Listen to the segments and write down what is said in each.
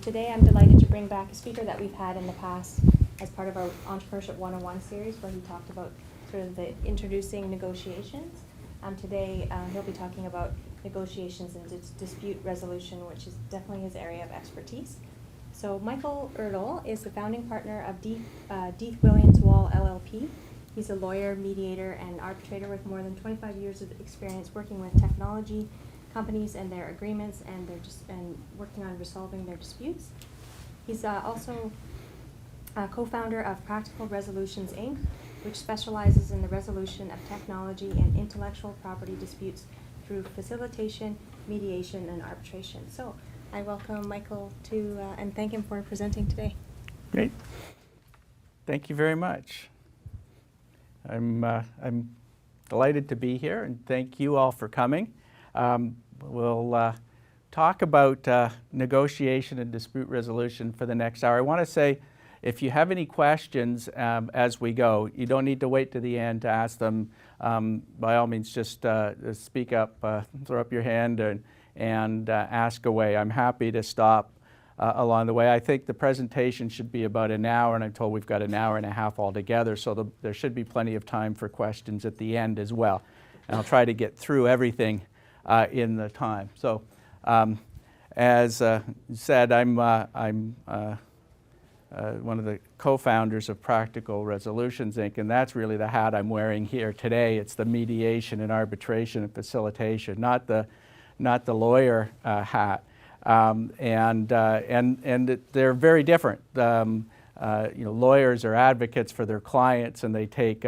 Today I'm delighted to bring back a speaker that we've had in the past as part of our Entrepreneurship 101 series, where he talked about sort of the introducing negotiations. Today he'll be talking about negotiations and dispute resolution, which is definitely his area of expertise. So Michael Erdle is the founding partner of Deeth Williams Wall LLP. He's a lawyer, mediator, and arbitrator with more than 25 years of experience working with technology companies and their agreements, and working on resolving their disputes. He's also co-founder of Practical Resolutions, Inc., which specializes in the resolution of technology and intellectual property disputes through facilitation, mediation, and arbitration. So I welcome Michael to and thank him for presenting today. Great. Thank you very much. I'm delighted to be here, and thank you all for coming. We'll talk about negotiation and dispute resolution for the next hour. I want to say, if you have any questions as we go, you don't need to wait to the end to ask them. By all means, just speak up, throw up your hand, and ask away. I'm happy to stop along the way. I think the presentation should be about an hour, and I'm told we've got an hour and a half altogether, so there should be plenty of time for questions at the end as well. And I'll try to get through everything in the time. So, as said, I'm one of the co-founders of Practical Resolutions, Inc., and that's really the hat I'm wearing here today. It's the mediation and arbitration and facilitation, not the lawyer hat. And they're very different. Lawyers are advocates for their clients, and they take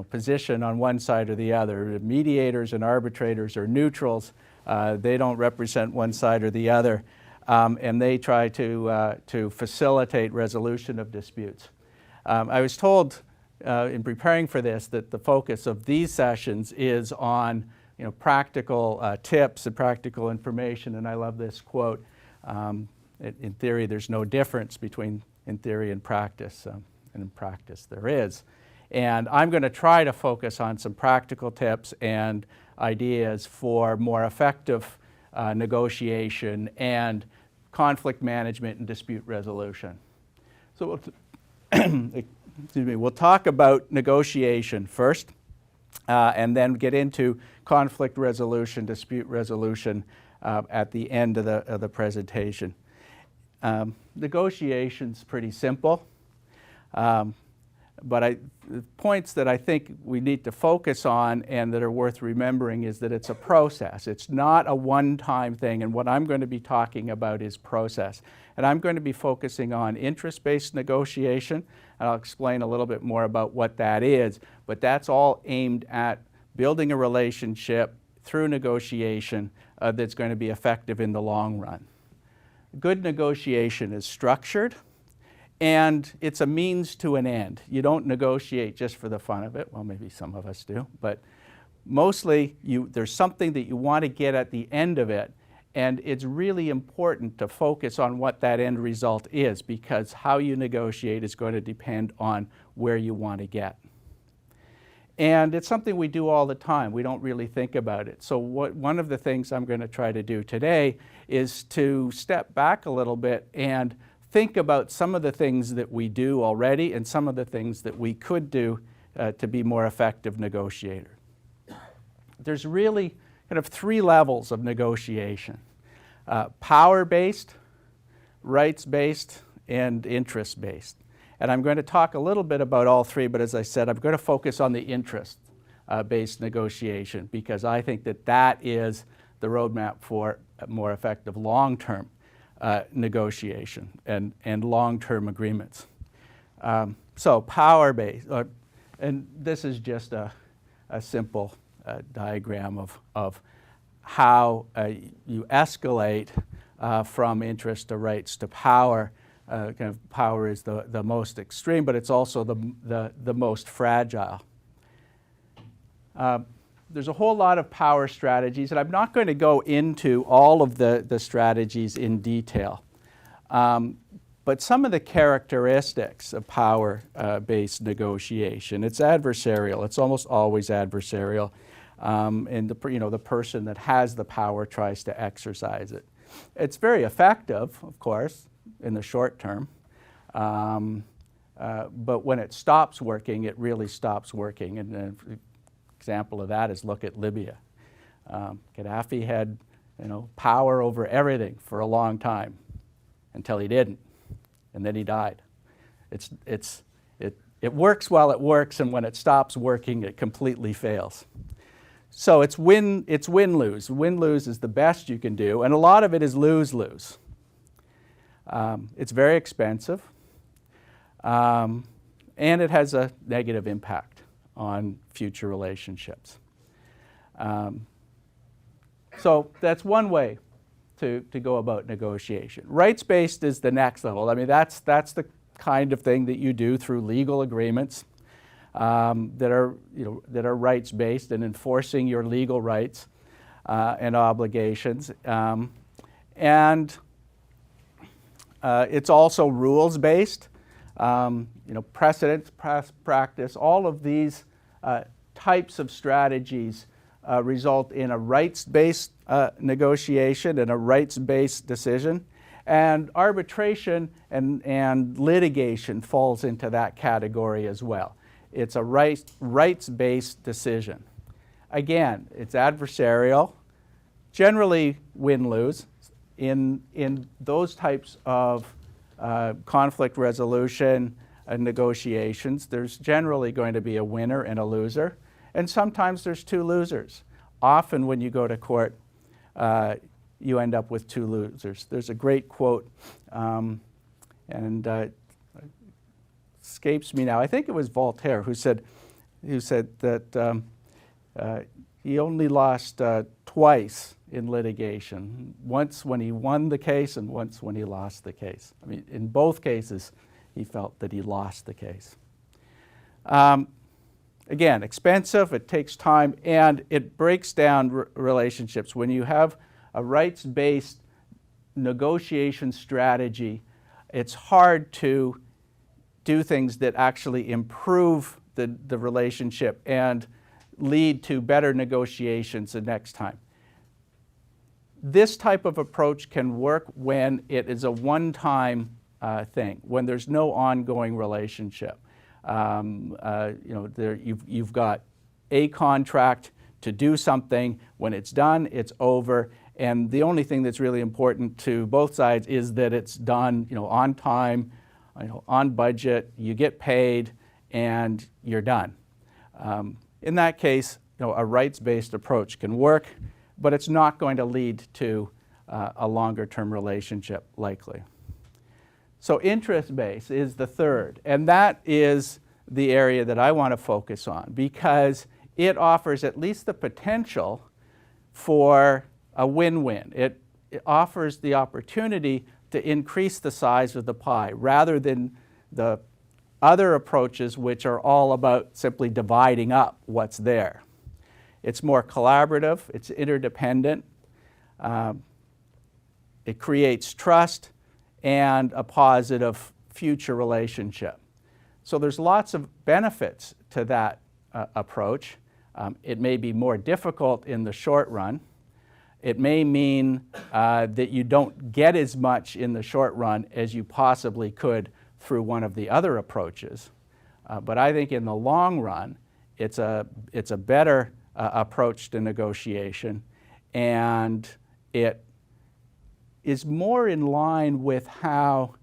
position on one side or the other. Mediators and arbitrators are neutrals. They don't represent one side or the other, and they try to facilitate resolution of disputes. I was told in preparing for this that the focus of these sessions is on practical tips and practical information, and I love this quote. In theory, there's no difference between in theory and practice, and in practice there is. And I'm going to try to focus on some practical tips and ideas for more effective negotiation and conflict management and dispute resolution. So we'll talk about negotiation first, and then get into conflict resolution, dispute resolution at the end of the presentation. Negotiation's pretty simple. But the points that I think we need to focus on and that are worth remembering is that it's a process. It's not a one-time thing, and what I'm going to be talking about is process. And I'm going to be focusing on interest-based negotiation, and I'll explain a little bit more about what that is, but that's all aimed at building a relationship through negotiation that's going to be effective in the long run. Good negotiation is structured, and it's a means to an end. You don't negotiate just for the fun of it. Well, maybe some of us do, but mostly there's something that you want to get at the end of it, and it's really important to focus on what that end result is, because how you negotiate is going to depend on where you want to get. And it's something we do all the time. We don't really think about it. So one of the things I'm going to try to do today is to step back a little bit and think about some of the things that we do already and some of the things that we could do to be more effective negotiator. There's really kind of three levels of negotiation: power-based, rights-based, and interest-based. And I'm going to talk a little bit about all three, but as I said, I'm going to focus on the interest-based negotiation, because I think that is the roadmap for a more effective long-term negotiation and long-term agreements. So power-based, and this is just a simple diagram of how you escalate from interest to rights to power. Kind of power is the most extreme, but it's also the most fragile. There's a whole lot of power strategies, and I'm not going to go into all of the strategies in detail. But some of the characteristics of power-based negotiation: it's adversarial. It's almost always adversarial, and the person that has the power tries to exercise it. It's very effective, of course, in the short term. But when it stops working, it really stops working. And an example of that is look at Libya. Gaddafi had, power over everything for a long time until he didn't, and then he died. It works while it works, and when it stops working, it completely fails. So it's win-lose. Win-lose is the best you can do, and a lot of it is lose-lose. It's very expensive, and it has a negative impact on future relationships. So that's one way to go about negotiation. Rights-based is the next level. I mean, that's the kind of thing that you do through legal agreements that are rights-based and enforcing your legal rights and obligations. It's also rules-based. Precedent, practice, all of these types of strategies result in a rights-based negotiation and a rights-based decision. And arbitration and litigation falls into that category as well. It's a rights-based decision. Again, it's adversarial, generally win-lose. In those types of conflict resolution and negotiations, there's generally going to be a winner and a loser, and sometimes there's two losers. Often when you go to court, you end up with two losers. There's a great quote, escapes me now. I think it was Voltaire who said that he only lost twice in litigation. Once when he won the case and once when he lost the case. I mean, in both cases, he felt that he lost the case. Again, expensive, it takes time, and it breaks down relationships. When you have a rights-based negotiation strategy, it's hard to do things that actually improve the relationship and lead to better negotiations the next time. This type of approach can work when it is a one-time thing, when there's no ongoing relationship. You've got a contract to do something. When it's done, it's over. And the only thing that's really important to both sides is that it's done, on time, on budget, you get paid, and you're done. In that case, a rights-based approach can work, but it's not going to lead to a longer-term relationship, likely. So interest-based is the third, and that is the area that I want to focus on because it offers at least the potential for a win-win. It offers the opportunity to increase the size of the pie rather than the other approaches which are all about simply dividing up what's there. It's more collaborative, it's interdependent, it creates trust and a positive future relationship. So there's lots of benefits to that approach. It may be more difficult in the short run. It may mean that you don't get as much in the short run as you possibly could through one of the other approaches. But I think in the long run, it's a better approach to negotiation, and it is more in line with how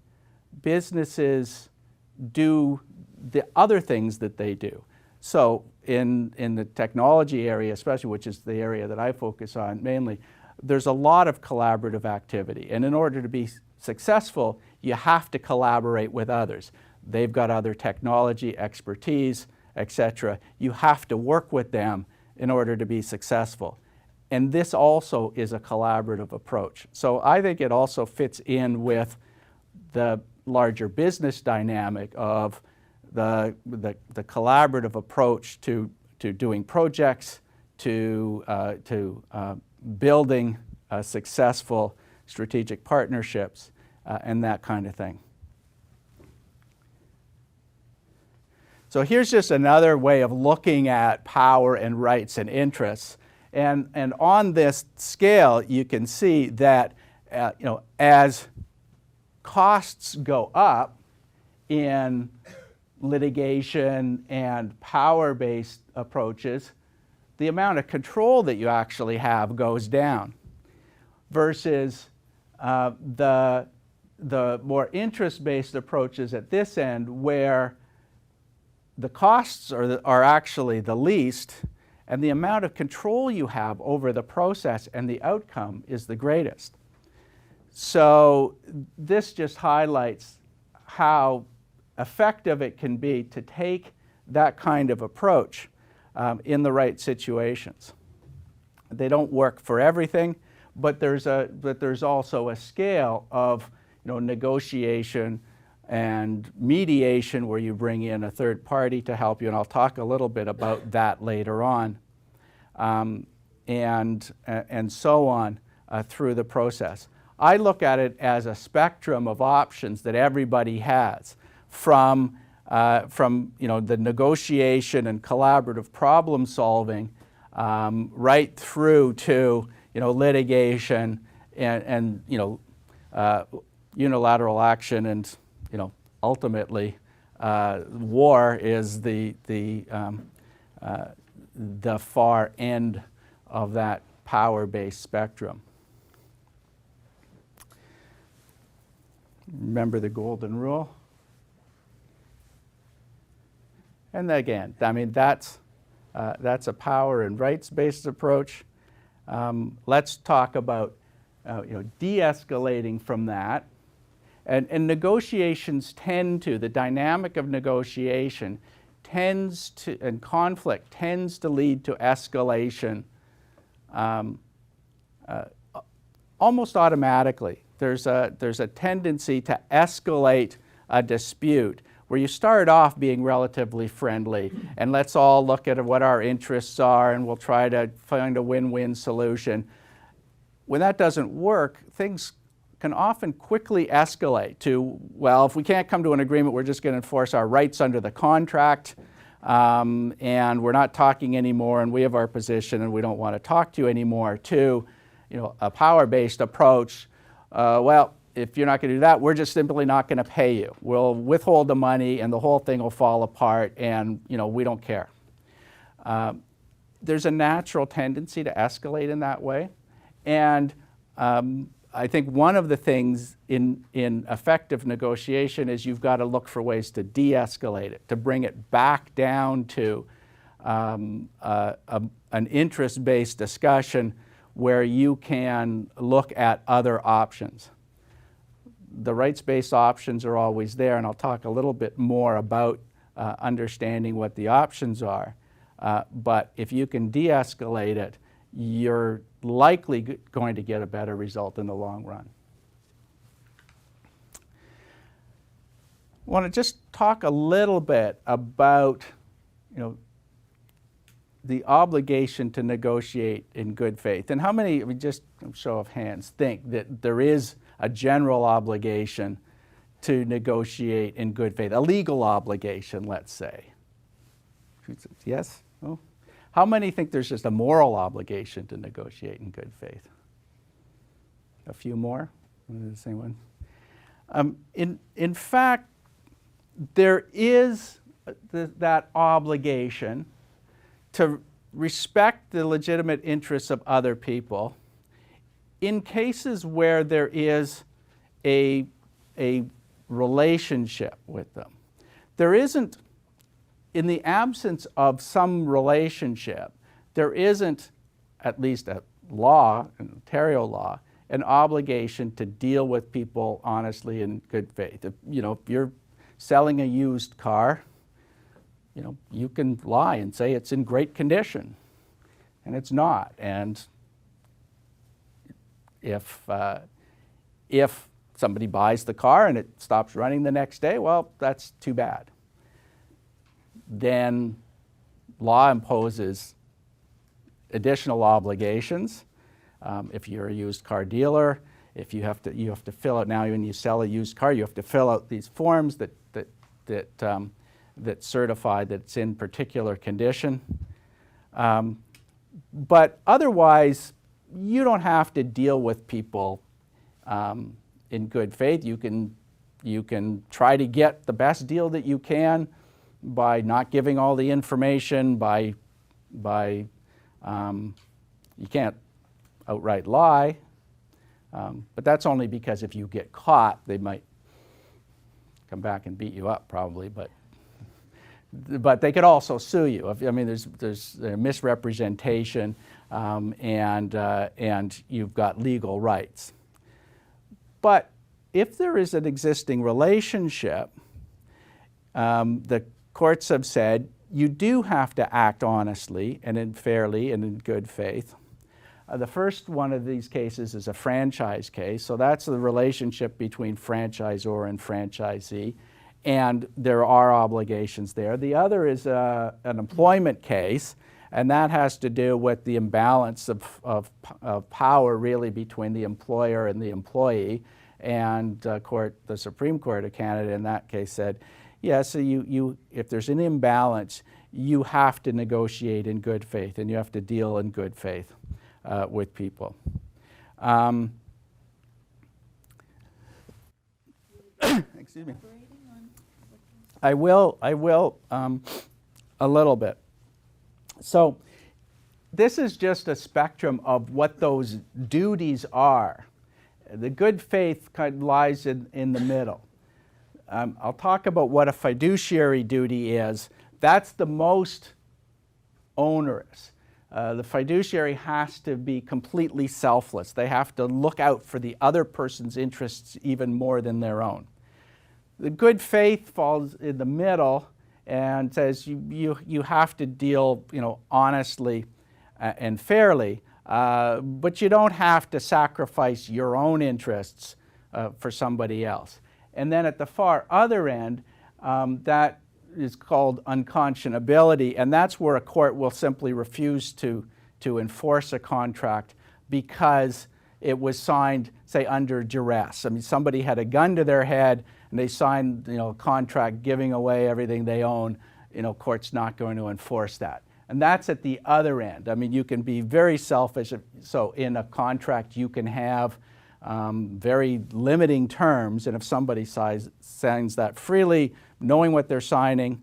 businesses do the other things that they do. So in the technology area especially, which is the area that I focus on mainly, there's a lot of collaborative activity. And in order to be successful, you have to collaborate with others. They've got other technology, expertise, etc. You have to work with them in order to be successful. And this also is a collaborative approach. So I think it also fits in with the larger business dynamic of the collaborative approach to doing projects, to building successful strategic partnerships, and that kind of thing. So here's just another way of looking at power and rights and interests. And on this scale, you can see that as costs go up in litigation and power-based approaches, the amount of control that you actually have goes down, versus the more interest-based approaches at this end, where the costs are actually the least and the amount of control you have over the process and the outcome is the greatest. So this just highlights how effective it can be to take that kind of approach in the right situations. They don't work for everything, but there's also a scale of negotiation and mediation where you bring in a third party to help you, and I'll talk a little bit about that later on, and so on through the process. I look at it as a spectrum of options that everybody has, from the negotiation and collaborative problem solving right through to litigation and unilateral action, and ultimately war is the far end of that power-based spectrum. Remember the golden rule? And again, I mean, that's a power and rights-based approach. Let's talk about de-escalating from that. And negotiations the dynamic of negotiation and conflict tends to lead to escalation almost automatically. There's a tendency to escalate a dispute where you start off being relatively friendly and let's all look at what our interests are and we'll try to find a win-win solution. When that doesn't work, things can often quickly escalate to, well, if we can't come to an agreement, we're just going to enforce our rights under the contract, and we're not talking anymore, and we have our position, and we don't want to talk to you anymore, to a power-based approach. Well, if you're not going to do that, we're just simply not going to pay you. We'll withhold the money, and the whole thing will fall apart, and we don't care. There's a natural tendency to escalate in that way, and I think one of the things in effective negotiation is you've got to look for ways to de-escalate it, to bring it back down to an interest-based discussion where you can look at other options. The rights-based options are always there, and I'll talk a little bit more about understanding what the options are. But if you can de-escalate it, you're likely going to get a better result in the long run. I want to just talk a little bit about, the obligation to negotiate in good faith. And how many, just a show of hands, think that there is a general obligation to negotiate in good faith, a legal obligation, let's say? Yes? Oh. How many think there's just a moral obligation to negotiate in good faith? A few more? The same one. In fact, there is that obligation to respect the legitimate interests of other people in cases where there is a relationship with them. There isn't, in the absence of some relationship, there isn't, at least at law, in Ontario law, an obligation to deal with people honestly in good faith. If you're selling a used car, you can lie and say it's in great condition, and it's not. And if somebody buys the car and it stops running the next day, well, that's too bad. Then law imposes additional obligations. If you're a used car dealer, if you have to fill out, now when you sell a used car, you have to fill out these forms that certify that it's in particular condition. But otherwise, you don't have to deal with people in good faith. You can try to get the best deal that you can by not giving all the information, you can't outright lie, but that's only because if you get caught, they might come back and beat you up probably, but they could also sue you. I mean, there's a misrepresentation, and you've got legal rights. But if there is an existing relationship, the courts have said you do have to act honestly and fairly and in good faith. The first one of these cases is a franchise case, so that's the relationship between franchisor and franchisee, and there are obligations there. The other is an employment case, and that has to do with the imbalance of power really between the employer and the employee. And the Supreme Court of Canada in that case said, yeah, so if there's an imbalance, you have to negotiate in good faith, and you have to deal in good faith with people. Excuse me. I will a little bit. So this is just a spectrum of what those duties are. The good faith kind of lies in the middle. I'll talk about what a fiduciary duty is. That's the most onerous. The fiduciary has to be completely selfless. They have to look out for the other person's interests even more than their own. The good faith falls in the middle and says you have to deal, honestly and fairly, but you don't have to sacrifice your own interests for somebody else. And then at the far other end, that is called unconscionability, and that's where a court will simply refuse to enforce a contract because it was signed, say, under duress. I mean, somebody had a gun to their head and they signed, a contract giving away everything they own. Court's not going to enforce that. And that's at the other end. I mean, you can be very selfish. So in a contract, you can have very limiting terms, and if somebody signs that freely, knowing what they're signing,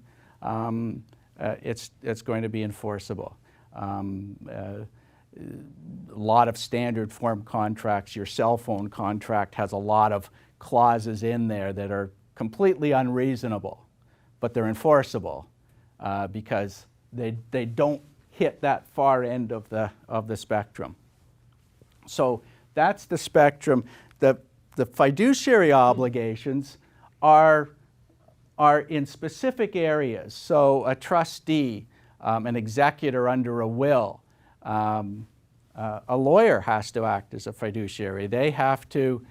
it's going to be enforceable. A lot of standard form contracts, your cell phone contract has a lot of clauses in there that are completely unreasonable, but they're enforceable because they don't hit that far end of the spectrum. So that's the spectrum. The fiduciary obligations are in specific areas. So a trustee, an executor under a will, a lawyer has to act as a fiduciary. They have to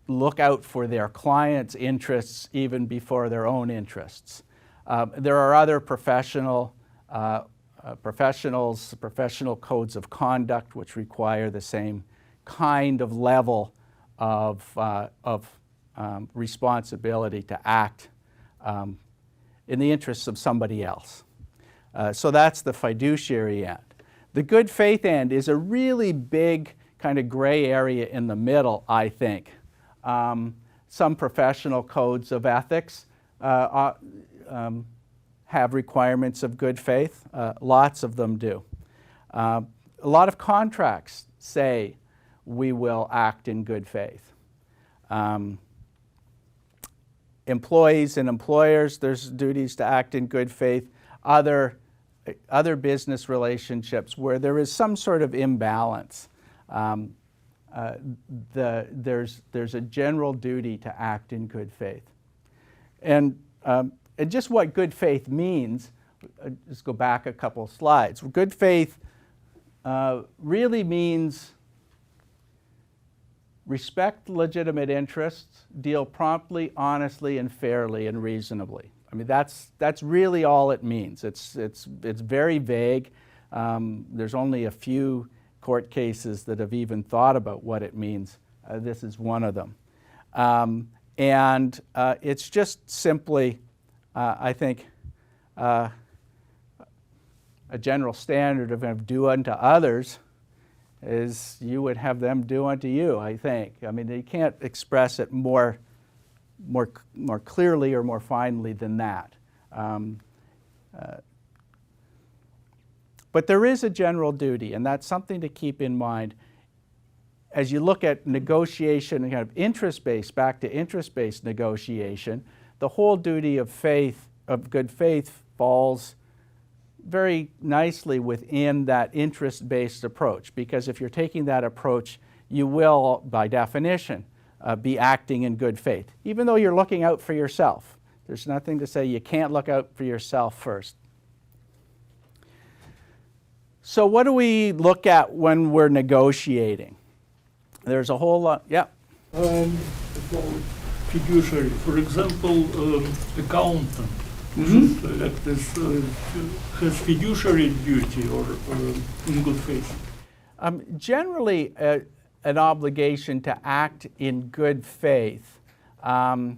look out for their clients' interests even before their own interests. There are other professional codes of conduct which require the same kind of level of responsibility to act in the interests of somebody else. So that's the fiduciary end. The good faith end is a really big kind of gray area in the middle, I think. Some professional codes of ethics have requirements of good faith. Lots of them do. A lot of contracts say we will act in good faith. Employees and employers, there's duties to act in good faith. Other business relationships where there is some sort of imbalance, there's a general duty to act in good faith. And just what good faith means, just go back a couple slides. Good faith really means respect legitimate interests, deal promptly, honestly, and fairly and reasonably. I mean, that's really all it means. It's very vague. There's only a few court cases that have even thought about what it means. This is one of them. And it's just simply, I think, a general standard of do unto others is you would have them do unto you, I think. I mean, you can't express it more clearly or more finely than that. But there is a general duty, and that's something to keep in mind as you look at negotiation and kind of interest-based, back to interest-based negotiation. The whole duty of faith, of good faith, falls very nicely within that interest-based approach, because if you're taking that approach, you will, by definition, be acting in good faith, even though you're looking out for yourself. There's nothing to say you can't look out for yourself first. So what do we look at when we're negotiating? There's a whole lot, yeah? About fiduciary, for example, accountant. Has fiduciary duty or in good faith? Generally, an obligation to act in good faith. Unless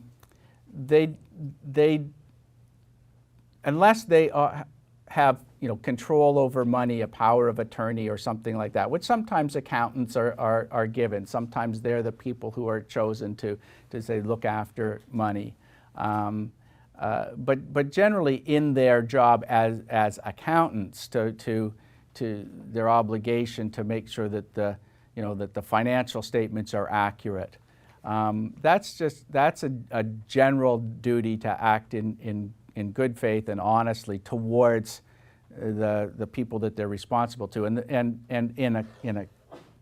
they have control over money, a power of attorney or something like that, which sometimes accountants are given. Sometimes they're the people who are chosen to say look after money. But generally in their job as accountants to their obligation to make sure that the financial statements are accurate. That's a general duty to act in good faith and honestly towards the people that they're responsible to. And in a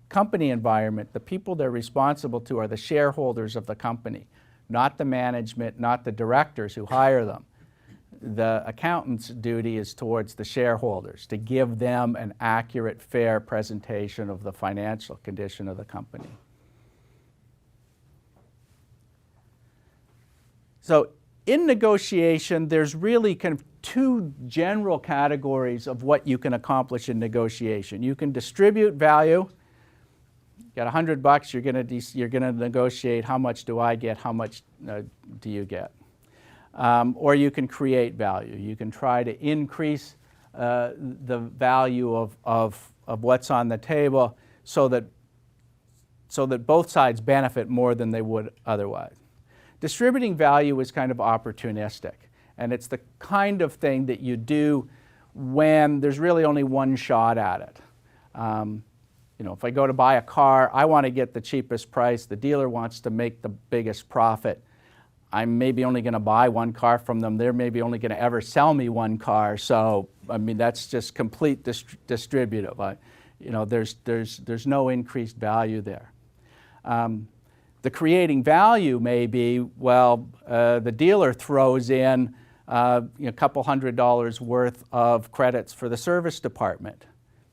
company environment, the people they're responsible to are the shareholders of the company, not the management, not the directors who hire them. The accountant's duty is towards the shareholders, to give them an accurate, fair presentation of the financial condition of the company. So in negotiation, there's really kind of two general categories of what you can accomplish in negotiation. You can distribute value. You got $100, you're gonna negotiate how much do I get, how much do you get. Or you can create value. You can try to increase the value of what's on the table so that both sides benefit more than they would otherwise. Distributing value is kind of opportunistic, and it's the kind of thing that you do when there's really only one shot at it. If I go to buy a car, I want to get the cheapest price. The dealer wants to make the biggest profit. I'm maybe only going to buy one car from them. They're maybe only going to ever sell me one car. So, I mean, that's just complete distributive. There's no increased value there. The creating value may be, well, the dealer throws in a couple $100 worth of credits for the service department.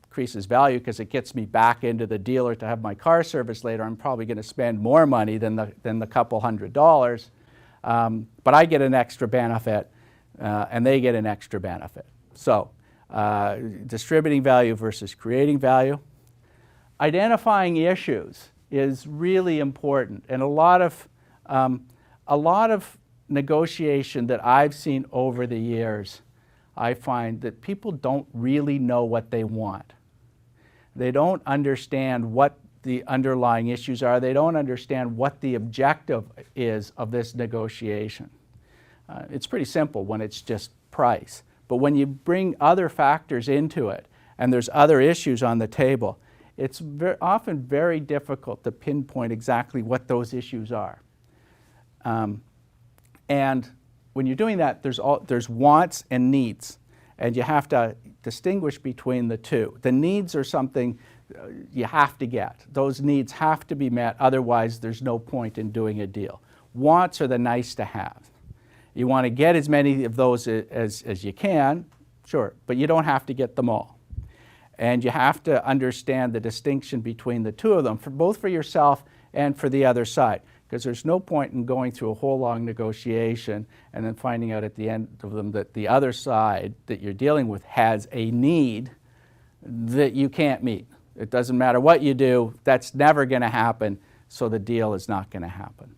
Increases value because it gets me back into the dealer to have my car serviced later. I'm probably going to spend more money than the couple $100, but I get an extra benefit and they get an extra benefit. So distributing value versus creating value. Identifying issues is really important, and a lot of negotiation that I've seen over the years, I find that people don't really know what they want. They don't understand what the underlying issues are. They don't understand what the objective is of this negotiation. It's pretty simple when it's just price. But when you bring other factors into it and there's other issues on the table, it's often very difficult to pinpoint exactly what those issues are. And when you're doing that, there's wants and needs, and you have to distinguish between the two. The needs are something you have to get. Those needs have to be met, otherwise there's no point in doing a deal. Wants are the nice to have. You want to get as many of those as you can, sure, but you don't have to get them all. And you have to understand the distinction between the two of them, both for yourself and for the other side, because there's no point in going through a whole long negotiation and then finding out at the end of them that the other side that you're dealing with has a need that you can't meet. It doesn't matter what you do, that's never going to happen, so the deal is not going to happen.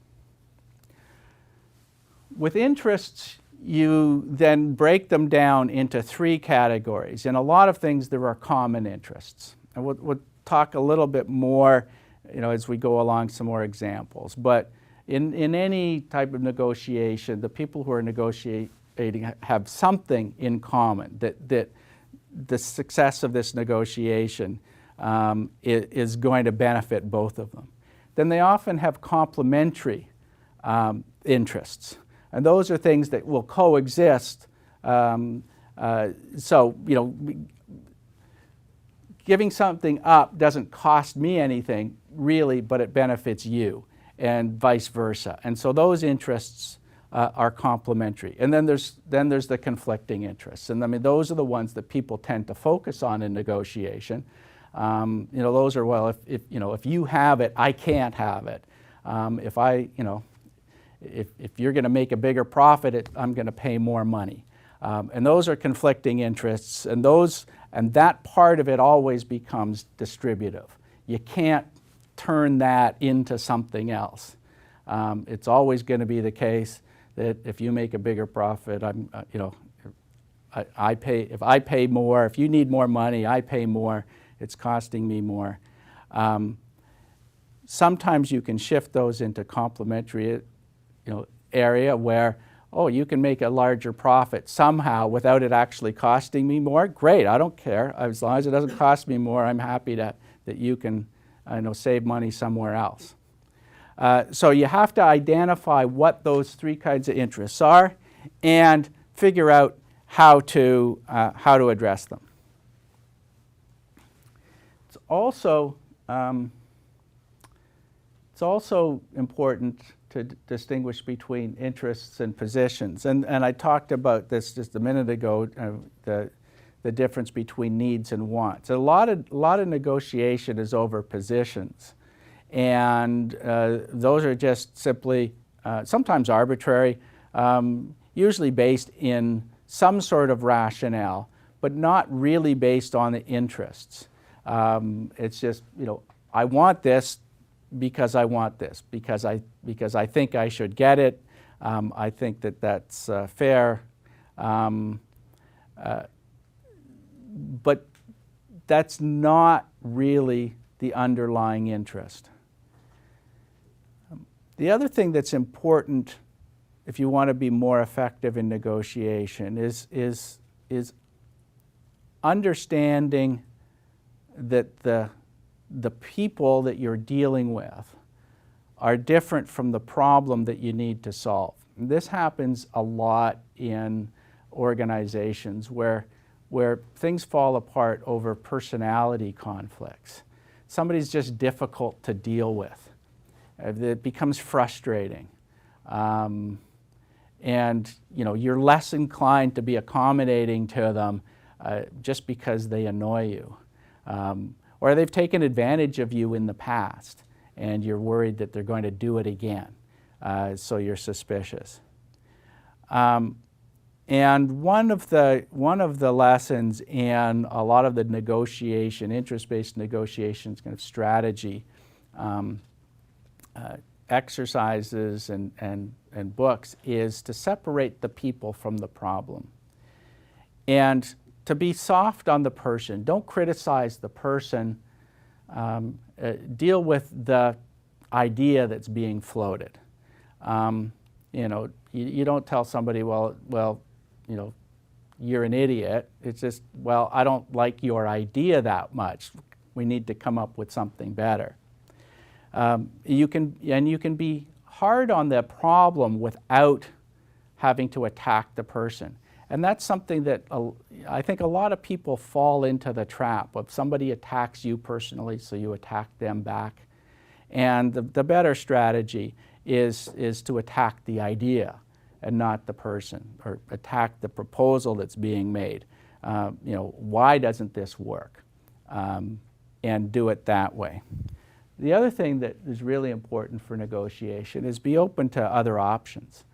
With interests, you then break them down into three categories. In a lot of things, there are common interests. And what talk a little bit more, as we go along, some more examples. But in any type of negotiation, the people who are negotiating have something in common, that the success of this negotiation is going to benefit both of them. Then they often have complementary interests, and those are things that will coexist. Giving something up doesn't cost me anything, really, but it benefits you, and vice versa. And so those interests are complementary. And then there's the conflicting interests. And I mean, those are the ones that people tend to focus on in negotiation. Those are, well, if you have it, I can't have it. If you're going to make a bigger profit, I'm going to pay more money. And those are conflicting interests, and that part of it always becomes distributive. You can't turn that into something else. It's always going to be the case that if you make a bigger profit, I pay. If I pay more, if you need more money, I pay more. It's costing me more. Sometimes you can shift those into complementary, area where, oh, you can make a larger profit somehow without it actually costing me more. Great, I don't care. As long as it doesn't cost me more, I'm happy that you can save money somewhere else. So you have to identify what those three kinds of interests are and figure out how to address them. It's also important to distinguish between interests and positions. And I talked about this just a minute ago, the difference between needs and wants. A lot of negotiation is over positions. And those are just simply, sometimes arbitrary, usually based in some sort of rationale, but not really based on the interests. It's just, I want this because I want this, because I think I should get it. I think that's fair. But that's not really the underlying interest. The other thing that's important if you want to be more effective in negotiation is understanding that the people that you're dealing with are different from the problem that you need to solve. And this happens a lot in organizations where things fall apart over personality conflicts. Somebody's just difficult to deal with. It becomes frustrating. And you're less inclined to be accommodating to them just because they annoy you. Or they've taken advantage of you in the past and you're worried that they're going to do it again. So you're suspicious. And one of the lessons in a lot of the negotiation, interest-based negotiations kind of strategy exercises and books is to separate the people from the problem. And to be soft on the person. Don't criticize the person. Deal with the idea that's being floated. You don't tell somebody, well, you're an idiot. It's just, well, I don't like your idea that much. We need to come up with something better. You can be hard on the problem without having to attack the person. And that's something that I think a lot of people fall into the trap of somebody attacks you personally, so you attack them back. And the better strategy is to attack the idea and not the person, or attack the proposal that's being made. Why doesn't this work? And do it that way. The other thing that is really important for negotiation is be open to other options.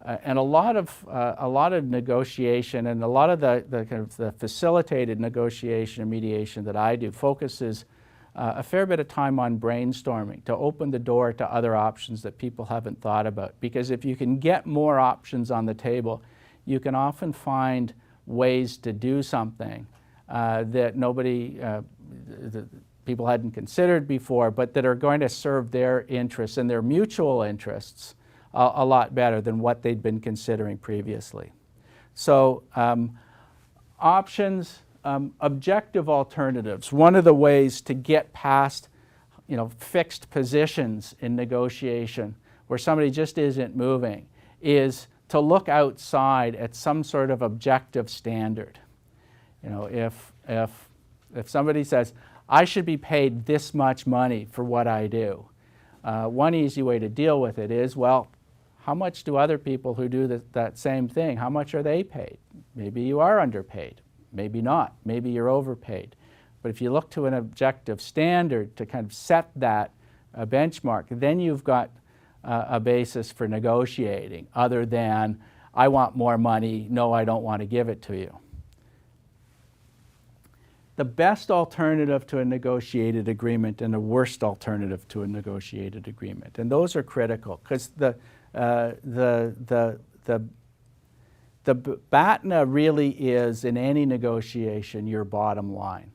And a lot of negotiation and a lot of the kind of the facilitated negotiation and mediation that I do focuses a fair bit of time on brainstorming to open the door to other options that people haven't thought about. Because if you can get more options on the table, you can often find ways to do something that nobody people hadn't considered before, but that are going to serve their interests and their mutual interests a lot better than what they'd been considering previously. So options, objective alternatives. One of the ways to get past fixed positions in negotiation where somebody just isn't moving is to look outside at some sort of objective standard. If somebody says, I should be paid this much money for what I do, one easy way to deal with it is, well, how much do other people who do that same thing, how much are they paid? Maybe you are underpaid, maybe not, maybe you're overpaid. But if you look to an objective standard to kind of set that benchmark, then you've got a basis for negotiating other than, I want more money, no, I don't want to give it to you. The best alternative to a negotiated agreement and the worst alternative to a negotiated agreement. And those are critical because the BATNA really is, in any negotiation, your bottom line.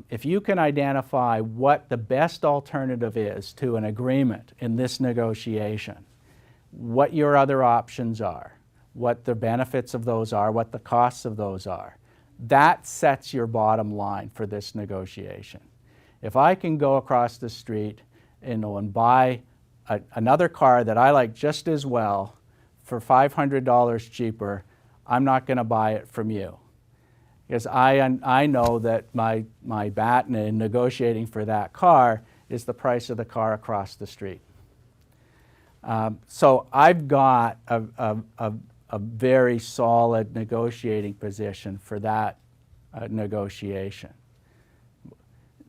If you can identify what the best alternative is to an agreement in this negotiation, what your other options are, what the benefits of those are, what the costs of those are, that sets your bottom line for this negotiation. If I can go across the street and buy another car that I like just as well for $500 cheaper, I'm not going to buy it from you. Because I know that my BATNA in negotiating for that car is the price of the car across the street. So I've got a very solid negotiating position for that negotiation.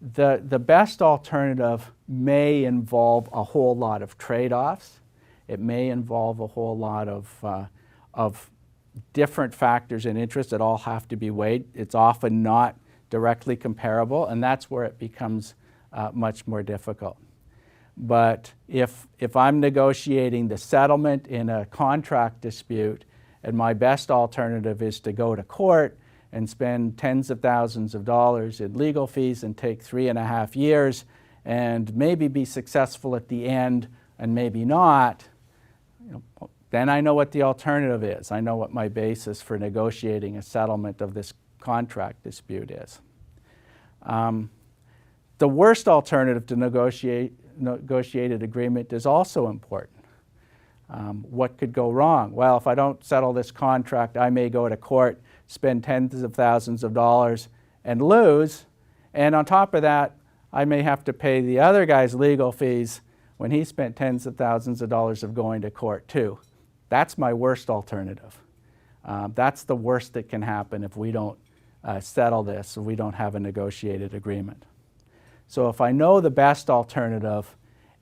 The best alternative may involve a whole lot of trade-offs. It may involve a whole lot of different factors and interests that all have to be weighed. It's often not directly comparable, and that's where it becomes much more difficult. But if I'm negotiating the settlement in a contract dispute, and my best alternative is to go to court and spend tens of thousands of dollars in legal fees and take 3.5 years and maybe be successful at the end and maybe not, then I know what the alternative is. I know what my basis for negotiating a settlement of this contract dispute is. The worst alternative to negotiated agreement is also important. What could go wrong? Well, if I don't settle this contract, I may go to court, spend tens of thousands of dollars and lose, and on top of that, I may have to pay the other guy's legal fees when he spent tens of thousands of dollars of going to court too. That's my worst alternative. That's the worst that can happen if we don't settle this, if we don't have a negotiated agreement. So if I know the best alternative,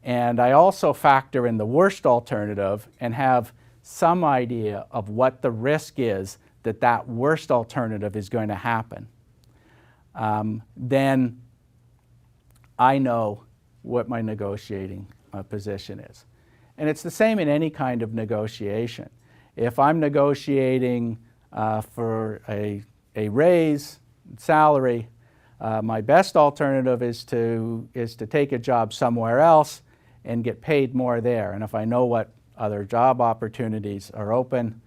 and I also factor in the worst alternative and have some idea of what the risk is that that worst alternative is going to happen, then I know what my negotiating position is. And it's the same in any kind of negotiation. If I'm negotiating for a raise, salary, my best alternative is to take a job somewhere else and get paid more there. And if I know what other job opportunities are open,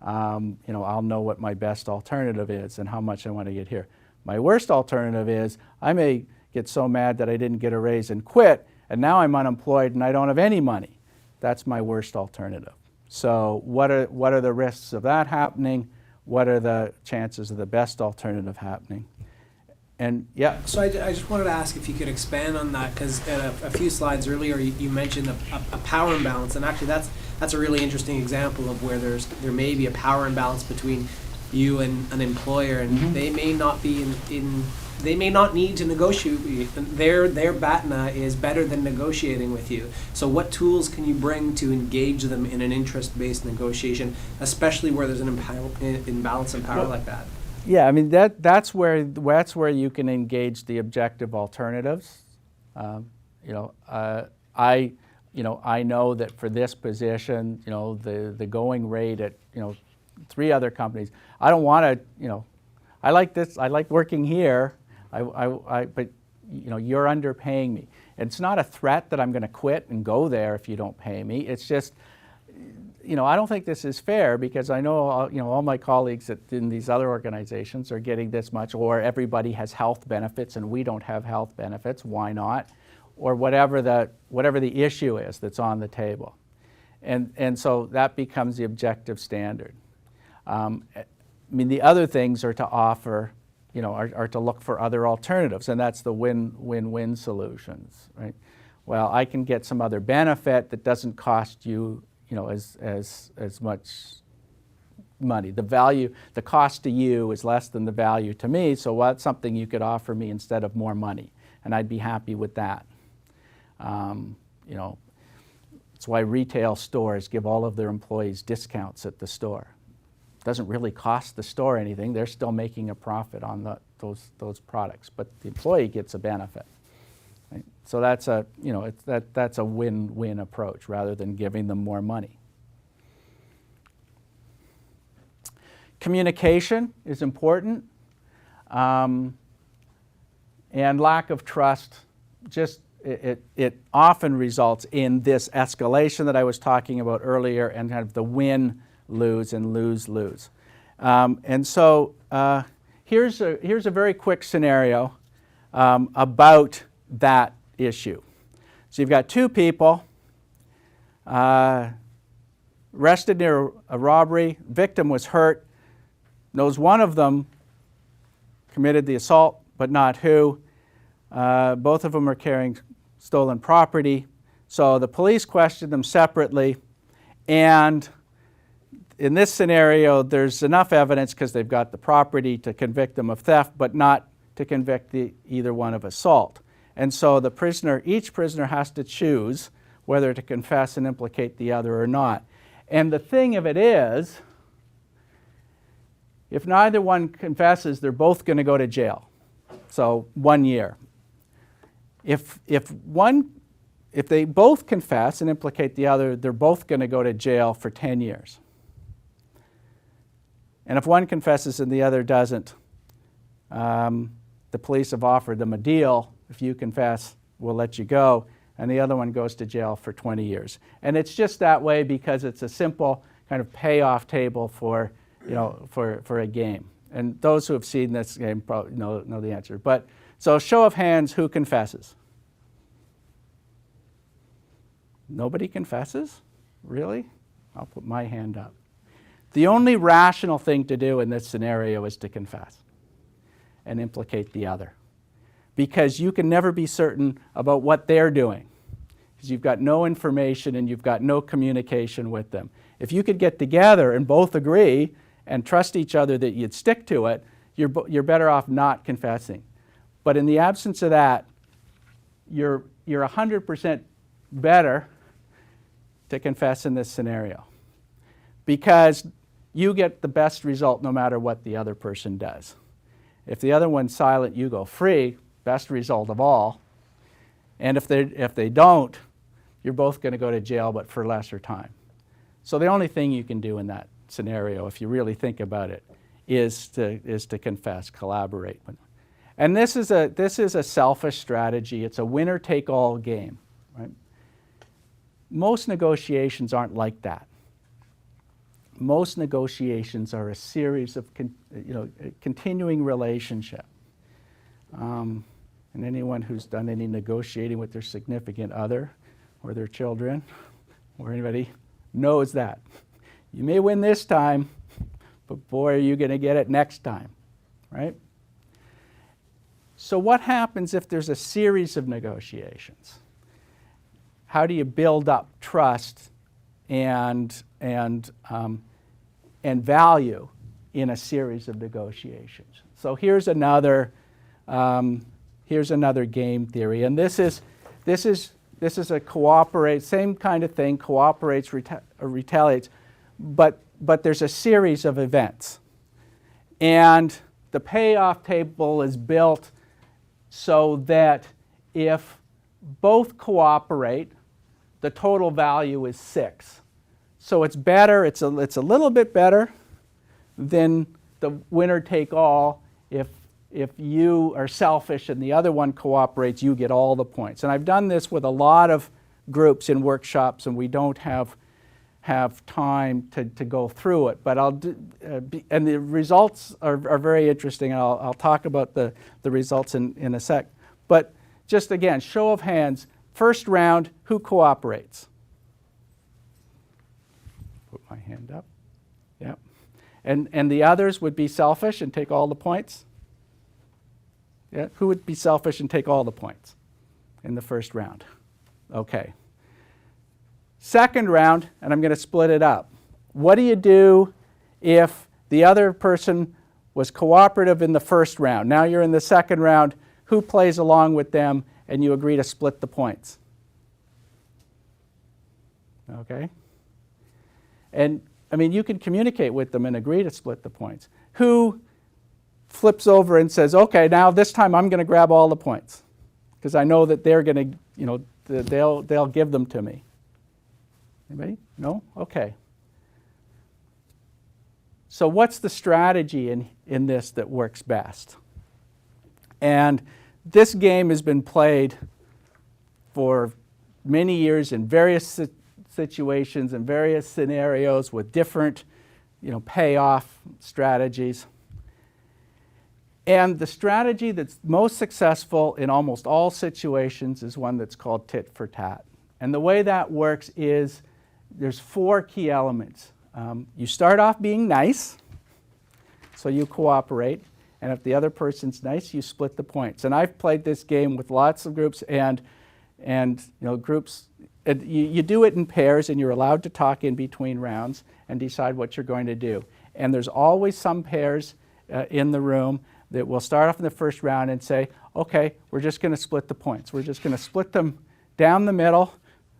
I'll know what my best alternative is and how much I want to get here. My worst alternative is I may get so mad that I didn't get a raise and quit, and now I'm unemployed and I don't have any money. That's my worst alternative. So what are the risks of that happening? What are the chances of the best alternative happening? And yeah. So I just wanted to ask if you could expand on that, because a few slides earlier you mentioned a power imbalance, and actually that's a really interesting example of where there may be a power imbalance between you and an employer, and Mm-hmm. they may not be they may not need to negotiate. Their BATNA is better than negotiating with you. So what tools can you bring to engage them in an interest-based negotiation, especially where there's an imbalance in power like that? Yeah, I mean that's where you can engage the objective alternatives. I know that for this position, the going rate at 3 other companies. I don't want to. I like this. I like working here. But you know, you're underpaying me. And it's not a threat that I'm going to quit and go there if you don't pay me. It's just, you know, I don't think this is fair because I know, you know, all my colleagues in these other organizations are getting this much, or everybody has health benefits and we don't have health benefits. Why not? Or whatever the issue is that's on the table. And so that becomes the objective standard. I mean, the other things are to offer, you know, are to look for other alternatives, and that's the win-win-win solutions, right? Well, I can get some other benefit that doesn't cost you, you know, as much money. The cost to you is less than the value to me, so what's something you could offer me instead of more money? And I'd be happy with that. You know, that's why retail stores give all of their employees discounts at the store. It doesn't really cost the store anything. They're still making a profit on those products, but the employee gets a benefit. Right? So that's a, you know, that's a win-win approach rather than giving them more money. Communication is important, and lack of trust just it often results in this escalation that I was talking about earlier, and kind of the win-lose and lose-lose. And so here's a very quick scenario about that issue. So you've got two people arrested near a robbery. Victim was hurt. Knows one of them committed the assault, but not who. Both of them are carrying stolen property. So the police questioned them separately, and in this scenario, there's enough evidence because they've got the property to convict them of theft, but not to convict either one of assault. And so each prisoner has to choose whether to confess and implicate the other or not. And the thing of it is, if neither one confesses, they're both going to go to jail. So 1 year. If they both confess and implicate the other, they're both going to go to jail for 10 years. And if one confesses and the other doesn't, the police have offered them a deal. If you confess, we'll let you go. And the other one goes to jail for 20 years. And it's just that way because it's a simple kind of payoff table for, you know, for a game. And those who have seen this game probably know the answer. But so show of hands, who confesses? Nobody confesses? Really? I'll put my hand up. The only rational thing to do in this scenario is to confess and implicate the other, because you can never be certain about what they're doing, because you've got no information and you've got no communication with them. If you could get together and both agree and trust each other that you'd stick to it, you're better off not confessing. But in the absence of that, you're 100% better to confess in this scenario, because you get the best result no matter what the other person does. If the other one's silent, you go free, best result of all. And if they don't, you're both going to go to jail, but for lesser time. So the only thing you can do in that scenario, if you really think about it, is to confess, collaborate. And this is a selfish strategy. It's a winner-take-all game, right? Most negotiations aren't like that. Most negotiations are a series of continuing relationship. And anyone who's done any negotiating with their significant other or their children or anybody knows that. You may win this time, but boy, are you going to get it next time, right? So what happens if there's a series of negotiations? How do you build up trust and value in a series of negotiations? So here's another game theory, and this is a same kind of thing, cooperates, retaliates, but there's a series of events, and the payoff table is built so that if both cooperate, the total value is 6. So it's better, it's a little bit better than the winner take all if if you are selfish and the other one cooperates, you get all the points. And I've done this with a lot of groups in workshops, and we don't have time to go through it. But I'll do, and the results are very interesting, and I'll talk about the results in a sec. But just again, show of hands, first round, who cooperates? Put my hand up. Yep. And the others would be selfish and take all the points? Yeah. Who would be selfish and take all the points in the first round? Okay. Second round, and I'm going to split it up. What do you do if the other person was cooperative in the first round? Now you're in the second round. Who plays along with them and you agree to split the points? Okay. And I mean, you can communicate with them and agree to split the points. Who flips over and says, okay, now this time I'm going to grab all the points because I know that they're going to, you know, they'll give them to me. Anybody? No? Okay. So what's the strategy in this that works best? And this game has been played for many years in various situations and various scenarios with different, you know, payoff strategies. And the strategy that's most successful in almost all situations is one that's called tit for tat. And the way that works is there's 4 key elements. You start off being nice, so you cooperate. And if the other person's nice, you split the points. And I've played this game with lots of groups, and you know, groups. You do it in pairs, and you're allowed to talk in between rounds and decide what you're going to do. And there's always some pairs in the room that will start off in the first round and say, okay, we're just going to split the points. We're just going to split them down the middle.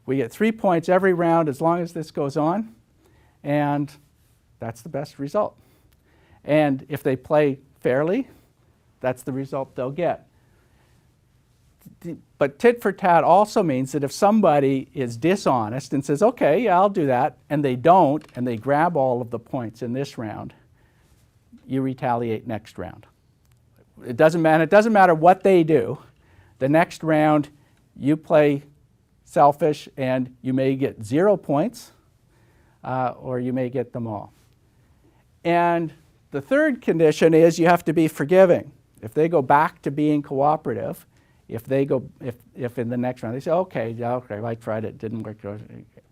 We get 3 points every round as long as this goes on, and that's the best result. And if they play fairly, that's the result they'll get. But tit for tat also means that if somebody is dishonest and says, okay, yeah, I'll do that, and they don't, and they grab all of the points in this round, you retaliate next round. It doesn't matter what they do. The next round, you play selfish, and you may get 0 points, or you may get them all. And the third condition is you have to be forgiving. If they go back to being cooperative, if in the next round they say, okay, I tried it, didn't work,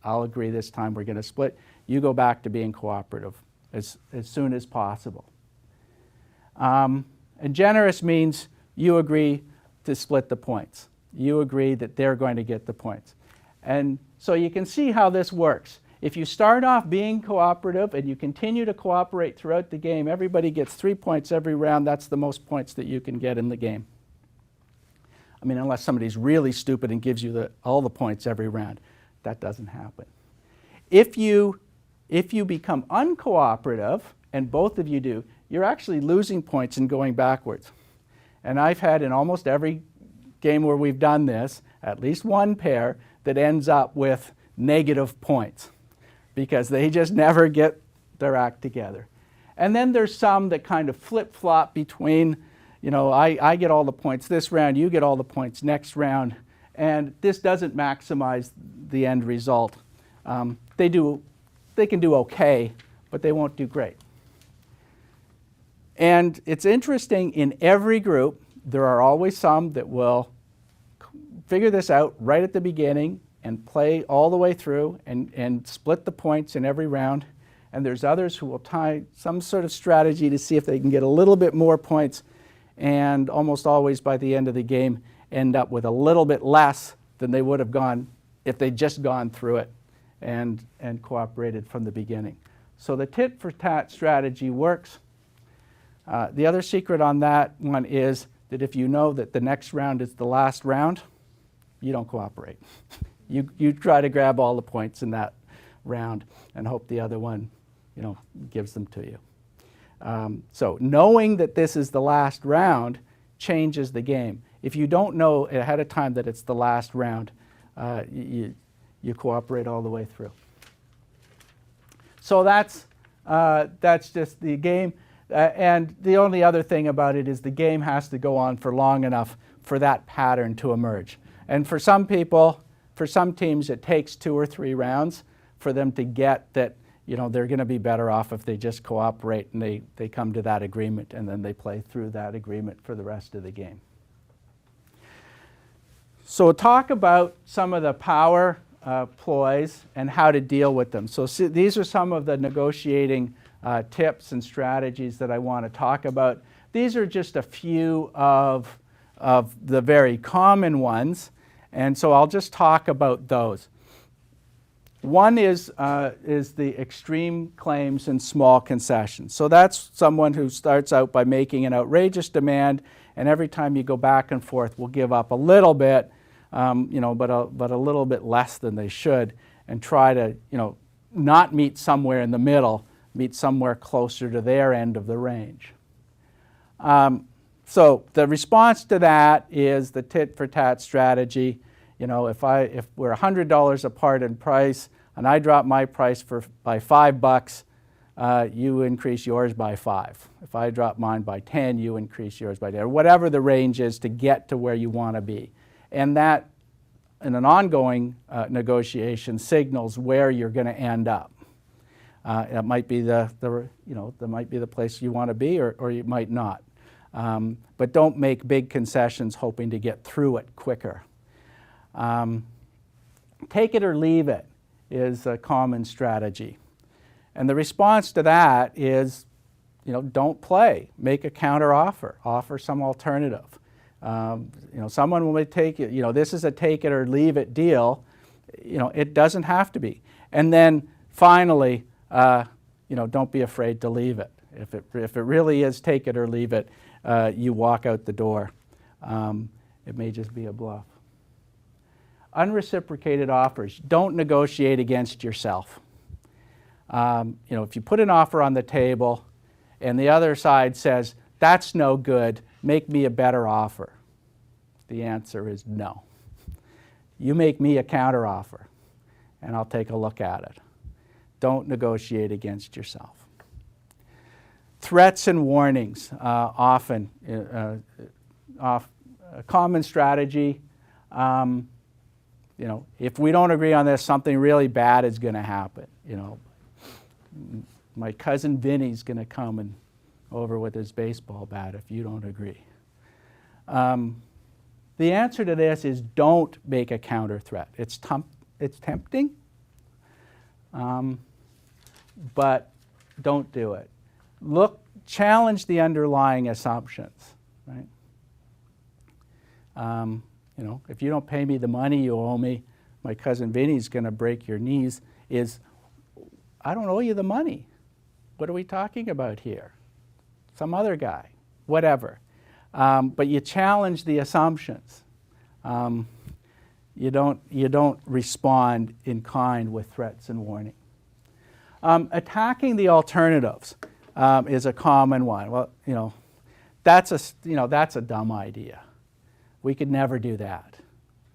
I'll agree this time we're going to split, you go back to being cooperative as soon as possible. And generous means you agree to split the points. You agree that they're going to get the points. And so you can see how this works. If you start off being cooperative and you continue to cooperate throughout the game, everybody gets 3 points every round. That's the most points that you can get in the game. I mean, unless somebody's really stupid and gives you all the points every round. That doesn't happen. If you become uncooperative, and both of you do, you're actually losing points and going backwards. And I've had in almost every game where we've done this, at least one pair that ends up with negative points because they just never get their act together. And then there's some that kind of flip-flop between, you know, I get all the points this round, you get all the points next round, and this doesn't maximize the end result. They can do okay, but they won't do great. And it's interesting, in every group, there are always some that will figure this out right at the beginning and play all the way through and split the points in every round. And there's others who will tie some sort of strategy to see if they can get a little bit more points, and almost always by the end of the game end up with a little bit less than they would have gone if they'd just gone through it and cooperated from the beginning. So the tit for tat strategy works. The other secret on that one is that if you know that the next round is the last round, you don't cooperate. You try to grab all the points in that round and hope the other one, you know, gives them to you. So knowing that this is the last round changes the game. If you don't know ahead of time that it's the last round, you cooperate all the way through. So that's just the game. And the only other thing about it is the game has to go on for long enough for that pattern to emerge. And for some people, for some teams, it takes 2 or 3 rounds for them to get that, you know, they're going to be better off if they just cooperate and they come to that agreement, and then they play through that agreement for the rest of the game. So we'll talk about some of the power ploys and how to deal with them. So these are some of the negotiating tips and strategies that I want to talk about. These are just a few of the very common ones, and so I'll just talk about those. One is the extreme claims and small concessions. So that's someone who starts out by making an outrageous demand, and every time you go back and forth will give up a little bit, you know, but a little bit less than they should, and try to, you know, not meet somewhere in the middle, meet somewhere closer to their end of the range. So the response to that is the tit for tat strategy. You know, if we're $100 apart in price and I drop my price by $5, you increase yours by 5. If I drop mine by 10, you increase yours by 10, or whatever the range is to get to where you want to be. And that, in an ongoing negotiation, signals where you're going to end up. It might be that might be the place you want to be, or you might not. But don't make big concessions hoping to get through it quicker. Take it or leave it is a common strategy. And the response to that is, you know, don't play. Make a counter offer. Offer some alternative. You know, someone will take it, you know, this is a take it or leave it deal. You know, it doesn't have to be. And then finally, you know, don't be afraid to leave it. If it really is take it or leave it, you walk out the door. It may just be a bluff. Unreciprocated offers. Don't negotiate against yourself. You know, if you put an offer on the table and the other side says, that's no good, make me a better offer. The answer is no. You make me a counter offer and I'll take a look at it. Don't negotiate against yourself. Threats and warnings, often a common strategy. You know, if we don't agree on this, something really bad is going to happen. You know, my cousin Vinny's going to come over with his baseball bat if you don't agree. The answer to this is don't make a counter threat. It's tempting, but don't do it. Challenge the underlying assumptions, right? You know, if you don't pay me the money you owe me, my cousin Vinny's going to break your knees, I don't owe you the money. What are we talking about here? Some other guy, whatever. But you challenge the assumptions. You don't respond in kind with threats and warning. Attacking the alternatives is a common one. Well, you know, that's a dumb idea. We could never do that.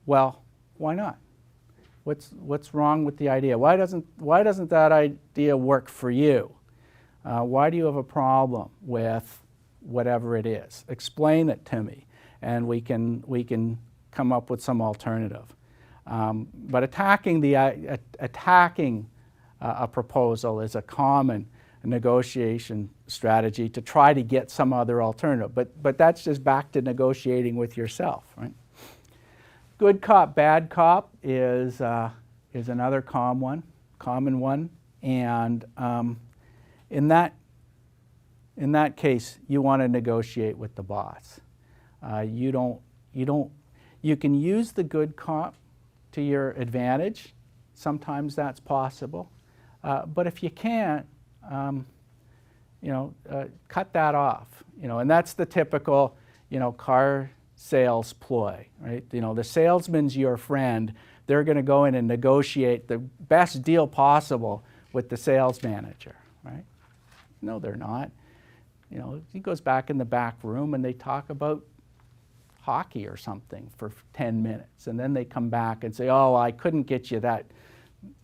Well, why not? What's wrong with the idea? Why doesn't that idea work for you? Why do you have a problem with whatever it is? Explain it to me, and we can come up with some alternative. But attacking a proposal is a common negotiation strategy to try to get some other alternative. But that's just back to negotiating with yourself, right? Good cop, bad cop is another common one, and in that case, you want to negotiate with the boss. You can use the good cop to your advantage. Sometimes that's possible, but if you can't, cut that off. And that's the typical, car sales ploy, right? The salesman's your friend. They're going to go in and negotiate the best deal possible with the sales manager, right? No, they're not. He goes back in the back room and they talk about hockey or something for 10 minutes. And then they come back and say, oh, I couldn't get you that,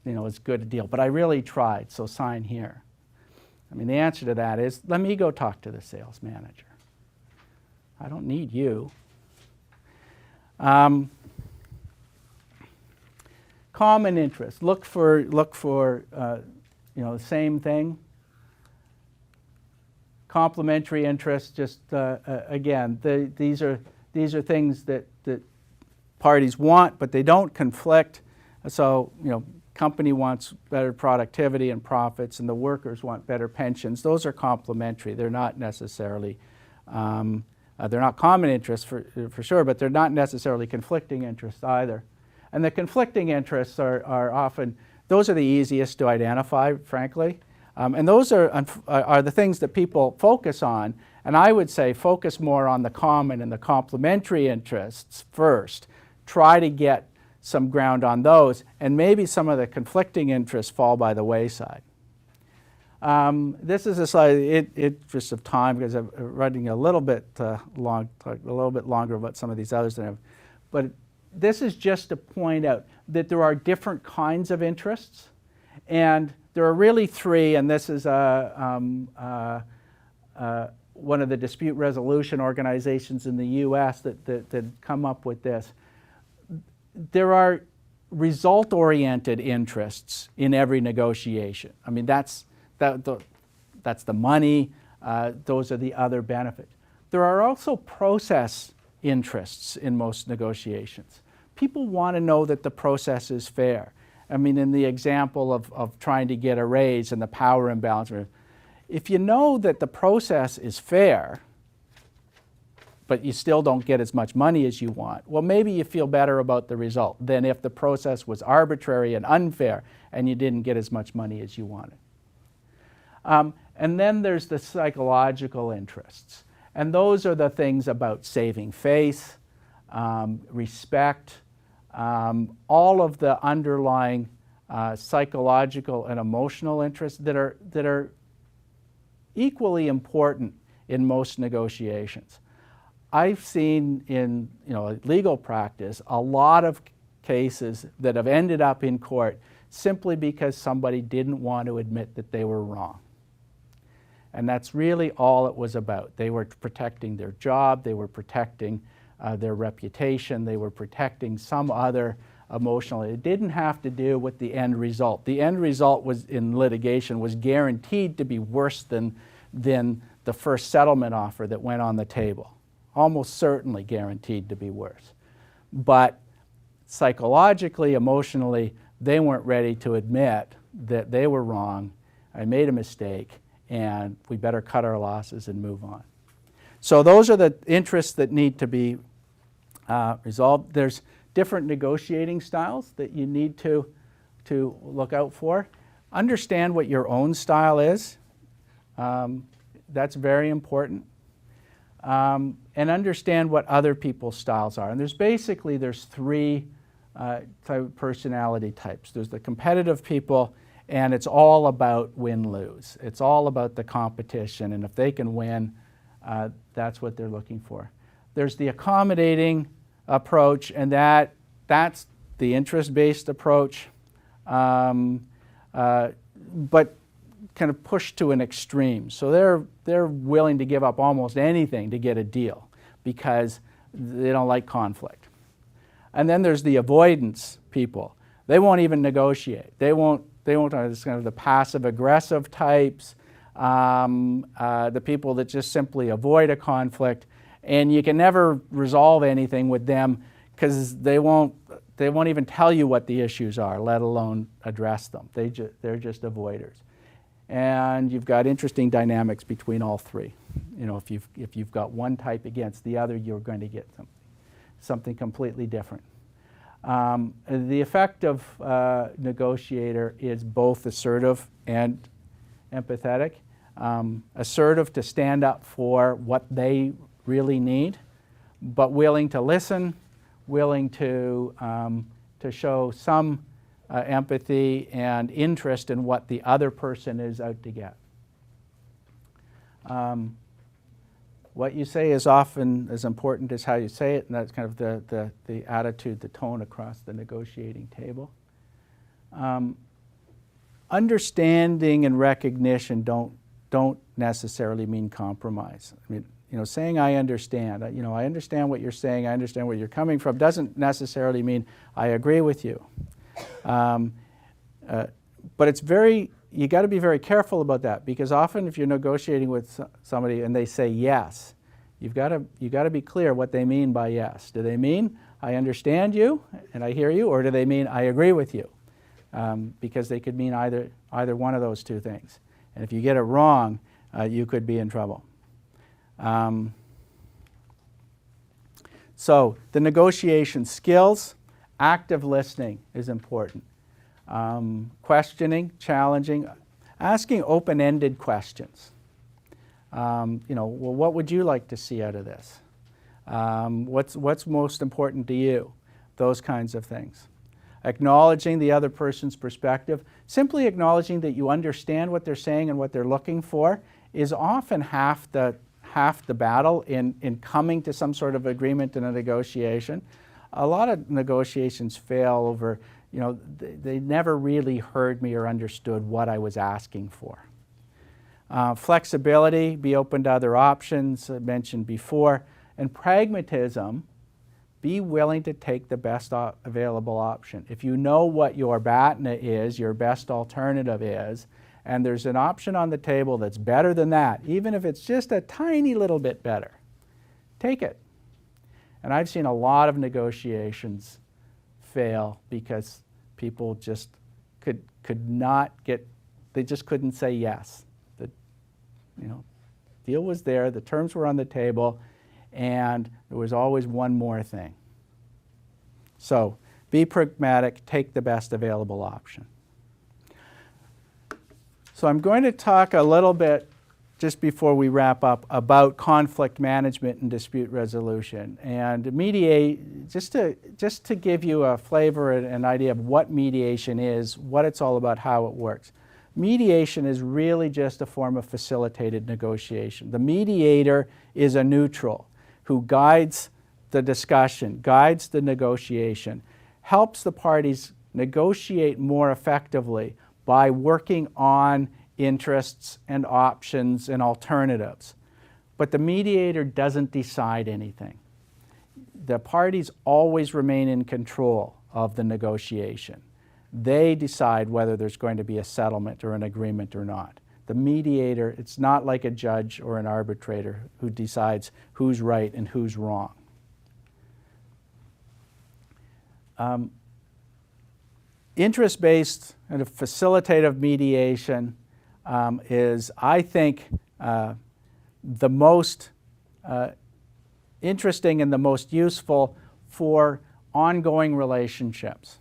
as good a deal, but I really tried, so sign here. I mean, the answer to that is, let me go talk to the sales manager. I don't need you. Common interest. Look for the same thing. Complementary interest. Just again, these are things that parties want, but they don't conflict. So company wants better productivity and profits, and the workers want better pensions. Those are complementary. They're not necessarily they're not common interests for sure, but they're not necessarily conflicting interests either. And the conflicting interests are often, those are the easiest to identify, frankly. And those are the things that people focus on. And I would say focus more on the common and the complementary interests first. Try to get some ground on those, and maybe some of the conflicting interests fall by the wayside. This is a slide, interest of time, because I'm running a little bit longer about some of these others than I have. But this is just to point out that there are different kinds of interests, and there are really three, and this is one of the dispute resolution organizations in the US that come up with this. There are result-oriented interests in every negotiation. I mean, that's the money, those are the other benefits. There are also process interests in most negotiations. People want to know that the process is fair. I mean, in the example of trying to get a raise and the power imbalance, if you know that the process is fair, but you still don't get as much money as you want, well, maybe you feel better about the result than if the process was arbitrary and unfair and you didn't get as much money as you wanted. And then there's the psychological interests. And those are the things about saving face, respect, all of the underlying psychological and emotional interests that are equally important in most negotiations. I've seen in legal practice a lot of cases that have ended up in court simply because somebody didn't want to admit that they were wrong. And that's really all it was about. They were protecting their job, they were protecting their reputation, they were protecting some other emotional. It didn't have to do with the end result. The end result was, in litigation, was guaranteed to be worse than the first settlement offer that went on the table. Almost certainly guaranteed to be worse. But psychologically, emotionally, they weren't ready to admit that they were wrong, I made a mistake, and we better cut our losses and move on. So those are the interests that need to be resolved. There's different negotiating styles that you need to look out for. Understand what your own style is. That's very important. And understand what other people's styles are. And there's three personality types. There's the competitive people, and it's all about win-lose. It's all about the competition, and if they can win, that's what they're looking for. There's the accommodating approach, and that's the interest-based approach, but kind of pushed to an extreme. So they're willing to give up almost anything to get a deal because they don't like conflict. And then there's the avoidance people. They won't even negotiate. They won't. It's kind of the passive-aggressive types, the people that just simply avoid a conflict, and you can never resolve anything with them because they won't even tell you what the issues are, let alone address them. They're just avoiders. And you've got interesting dynamics between all three. If you've got one type against the other, you're going to get something completely different. The effective negotiator is both assertive and empathetic. Assertive to stand up for what they really need, but willing to listen, willing to show some empathy and interest in what the other person is out to get. What you say is often as important as how you say it, and that's kind of the attitude, the tone across the negotiating table. Understanding and recognition don't don't necessarily mean compromise. I mean, saying I understand, I understand what you're saying, I understand where you're coming from, doesn't necessarily mean I agree with you. But you got to be very careful about that, because often if you're negotiating with somebody and they say yes, you've got to be clear what they mean by yes. Do they mean I understand you and I hear you, or do they mean I agree with you? Because they could mean either one of those two things. And if you get it wrong, you could be in trouble. So the negotiation skills, active listening is important. Questioning, challenging, asking open-ended questions. Well, what would you like to see out of this? What's most important to you? Those kinds of things. Acknowledging the other person's perspective, simply acknowledging that you understand what they're saying and what they're looking for is often half the battle in coming to some sort of agreement in a negotiation. A lot of negotiations fail over, they never really heard me or understood what I was asking for. Flexibility, be open to other options, I mentioned before, and pragmatism, be willing to take the best available option. If you know what your BATNA is, your best alternative is, and there's an option on the table that's better than that, even if it's just a tiny little bit better, take it. And I've seen a lot of negotiations fail because people just could not get, they just couldn't say yes. The deal was there, the terms were on the table, and there was always one more thing. So be pragmatic, take the best available option. So I'm going to talk a little bit, just before we wrap up, about conflict management and dispute resolution. And just to give you a flavor and an idea of what mediation is, what it's all about, how it works. Mediation is really just a form of facilitated negotiation. The mediator is a neutral who guides the discussion, guides the negotiation, helps the parties negotiate more effectively by working on interests and options and alternatives. But the mediator doesn't decide anything. The parties always remain in control of the negotiation. They decide whether there's going to be a settlement or an agreement or not. The mediator, it's not like a judge or an arbitrator who decides who's right and who's wrong. Interest-based and facilitative mediation is, I think, the most interesting and the most useful for ongoing relationships,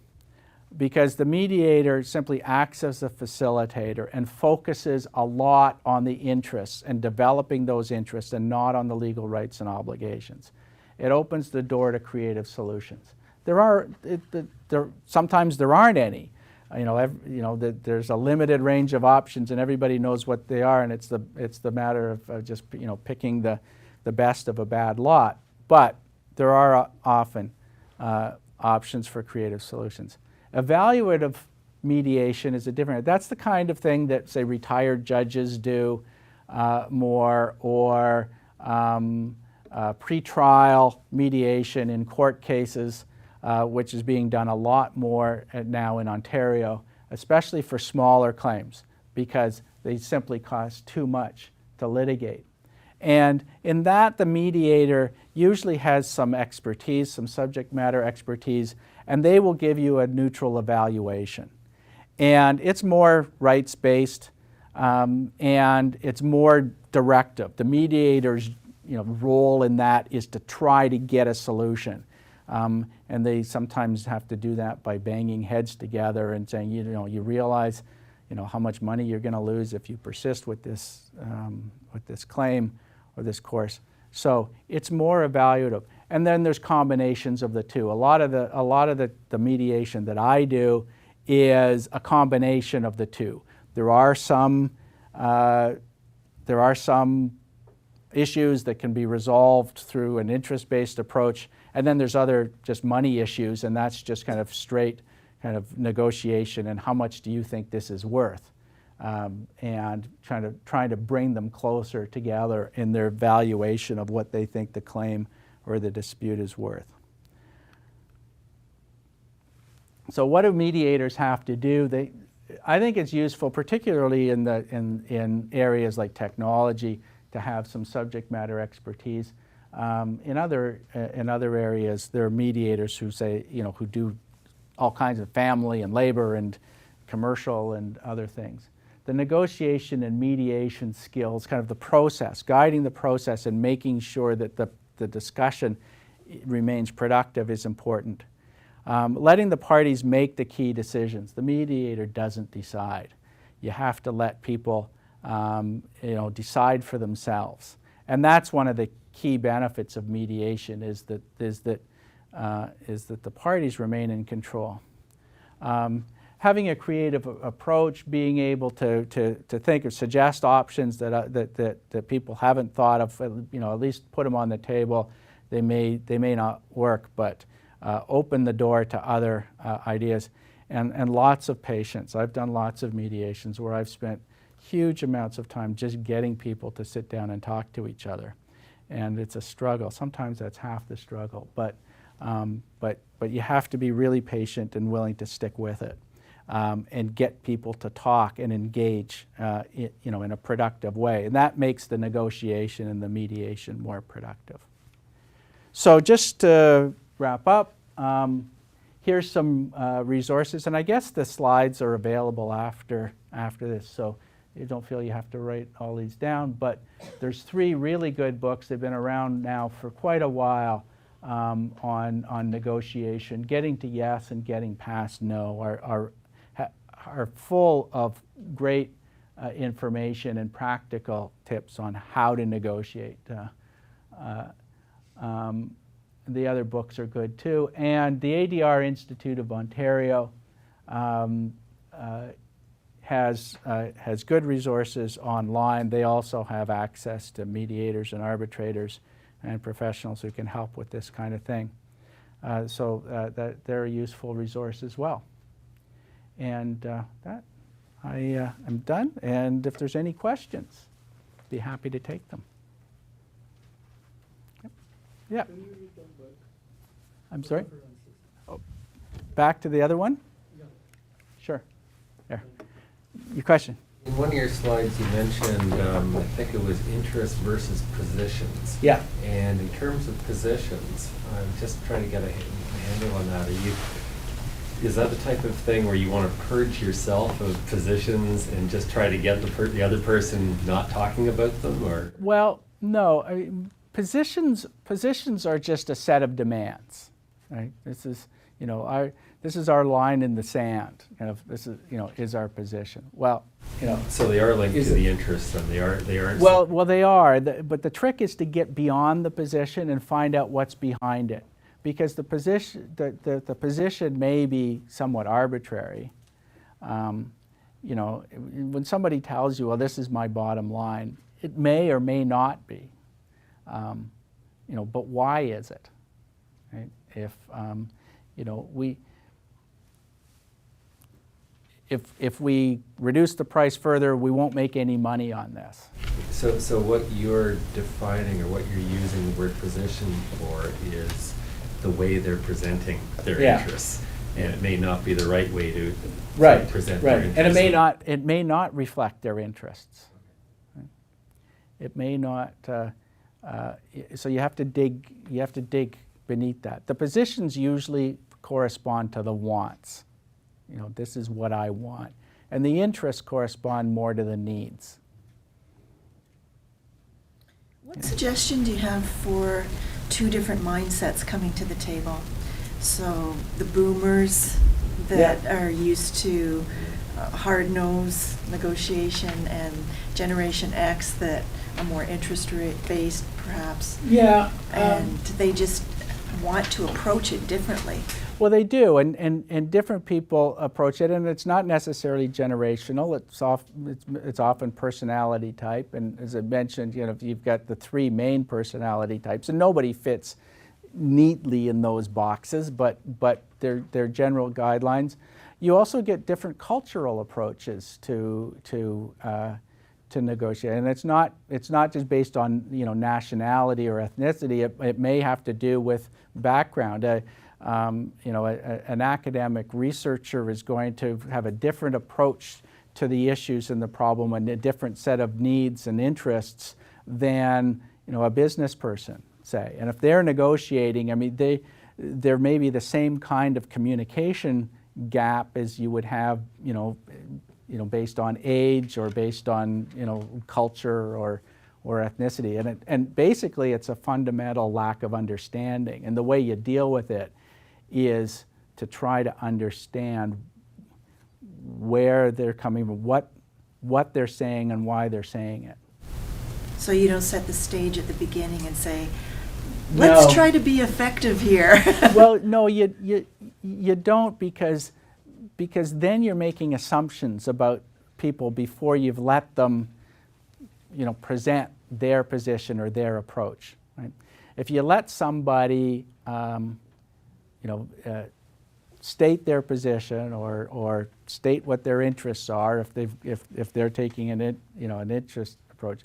because the mediator simply acts as a facilitator and focuses a lot on the interests and developing those interests and not on the legal rights and obligations. It opens the door to creative solutions. Sometimes there aren't any. There's a limited range of options and everybody knows what they are, and it's the matter of just picking the best of a bad lot. But there are often options for creative solutions. Evaluative mediation is a different. That's the kind of thing that, say, retired judges do more, or pretrial mediation in court cases, which is being done a lot more now in Ontario, especially for smaller claims, because they simply cost too much to litigate. And in that, the mediator usually has some expertise, some subject matter expertise, and they will give you a neutral evaluation. And it's more rights-based, and it's more directive. The mediator's role in that is to try to get a solution. And they sometimes have to do that by banging heads together and saying, you realize, how much money you're going to lose if you persist with this claim or this course. So it's more evaluative. And then there's combinations of the two. A lot of the mediation that I do is a combination of the two. There are some issues that can be resolved through an interest-based approach, and then there's other just money issues, and that's just kind of straight kind of negotiation and how much do you think this is worth. and trying to bring them closer together in their valuation of what they think the claim or the dispute is worth. So what do mediators have to do? I think it's useful, particularly in areas like technology, to have some subject matter expertise. In other areas, there are mediators who say, who do all kinds of family and labor and commercial and other things. The negotiation and mediation skills, kind of the process, guiding the process and making sure that the discussion remains productive is important. Letting the parties make the key decisions. The mediator doesn't decide. You have to let people decide for themselves. And that's one of the key benefits of mediation is that the parties remain in control. Having a creative approach, being able to think or suggest options that people haven't thought of, at least put them on the table. They may not work, but open the door to other ideas, and lots of patience. I've done lots of mediations where I've spent huge amounts of time just getting people to sit down and talk to each other, and it's a struggle. Sometimes that's half the struggle, but you have to be really patient and willing to stick with it, and get people to talk and engage, in a productive way, and that makes the negotiation and the mediation more productive. So just to wrap up, here's some resources, and I guess the slides are available after this, so you don't feel you have to write all these down, but there's 3 really good books. They've been around now for quite a while on negotiation. Getting to Yes and Getting Past No are full of great information and practical tips on how to negotiate. The other books are good too. And the ADR Institute of Ontario has good resources online. They also have access to mediators and arbitrators and professionals who can help with this kind of thing. So they're a useful resource as well. And I am done. And if there's any questions, be happy to take them. Yeah. Can you read that back? I'm sorry? Oh, back to the other one? Yeah. Sure. There. Your question? In one of your slides, you mentioned, I think it was interest versus positions. Yeah. And in terms of positions, I'm just trying to get a handle on that. Is that the type of thing where you want to purge yourself of positions and just try to get the other person not talking about them, or? Well, no. I mean, positions are just a set of demands, right? This is, this is our line in the sand. This is our position. Well, So they are linked to the interests, and they aren't. Well, they are. But the trick is to get beyond the position and find out what's behind it, because the position may be somewhat arbitrary. When somebody tells you, "Well, this is my bottom line," it may or may not be. But why is it? Right? If we reduce the price further, we won't make any money on this. So what you're defining, or what you're using the word position for, is the way they're presenting their interests, and it may not be the right way to present their interests. And it may not reflect their interests. Right? It may not. So you have to dig beneath that. The positions usually correspond to the wants. This is what I want. And the interests correspond more to the needs. What suggestion do you have for 2 different mindsets coming to the table? So the boomers that are used to hard-nosed negotiation, and Generation X that are more interest rate based, perhaps. Yeah. And they just want to approach it differently. Well, they do, and different people approach it, and it's not necessarily generational. It's often personality type, and as I mentioned, you've got the 3 main personality types, and nobody fits neatly in those boxes, but they're general guidelines. you also get different cultural approaches to negotiate, and it's not just based on nationality or ethnicity. It may have to do with background. An academic researcher is going to have a different approach to the issues and the problem and a different set of needs and interests than a business person, say. And if they're negotiating, I mean, there may be the same kind of communication gap as you would have, based on age or based on culture or ethnicity, and basically it's a fundamental lack of understanding. And the way you deal with it is to try to understand where they're coming from, what they're saying, and why they're saying it. So you don't set the stage at the beginning and say, let's try to be effective here. Well, no, you don't, because then you're making assumptions about people before you've let them present their position or their approach. Right? If you let somebody state their position or state what their interests are, if they're taking an interest approach,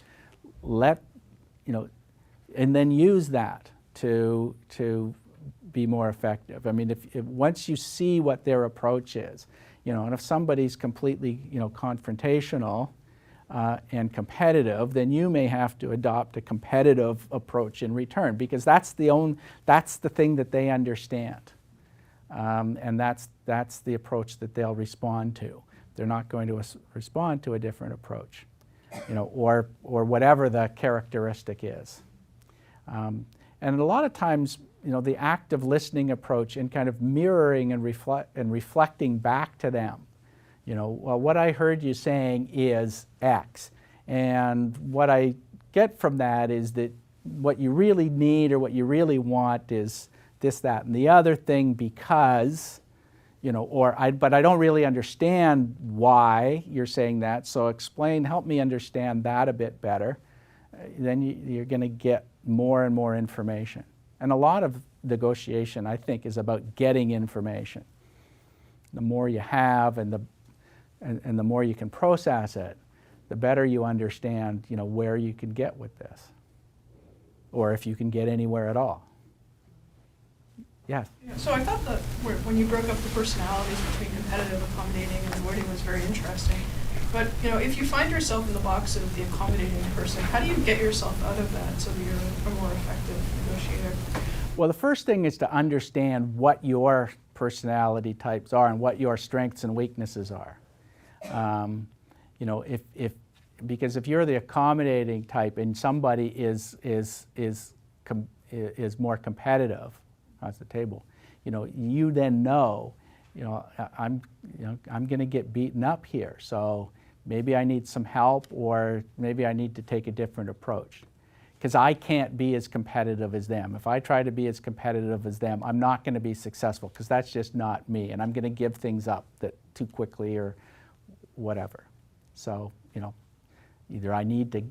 and then use that to be more effective. I mean, if once you see what their approach is, and if somebody's completely confrontational and competitive, then you may have to adopt a competitive approach in return, because that's the thing that they understand, and that's the approach that they'll respond to. They're not going to respond to a different approach, or whatever the characteristic is. And a lot of times, the active listening approach and kind of mirroring and reflecting back to them, well, what I heard you saying is X, and what I get from that is that what you really need or what you really want is this, that, and the other thing, because, but I don't really understand why you're saying that, so help me understand that a bit better. Then you're going to get more and more information. And a lot of negotiation, I think, is about getting information. The more you have and the more you can process it, the better you understand, where you can get with this, or if you can get anywhere at all. Yes? Yeah, so I thought that when you broke up the personalities between competitive, accommodating, and avoiding was very interesting. But if you find yourself in the box of the accommodating person, how do you get yourself out of that so that you're a more effective negotiator? Well, the first thing is to understand what your personality types are and what your strengths and weaknesses are. Because if you're the accommodating type and somebody is more competitive at the table, you then know, I'm going to get beaten up here, so maybe I need some help, or maybe I need to take a different approach, because I can't be as competitive as them. If I try to be as competitive as them, I'm not going to be successful, because that's just not me, and I'm going to give things up too quickly or whatever. So, either I need to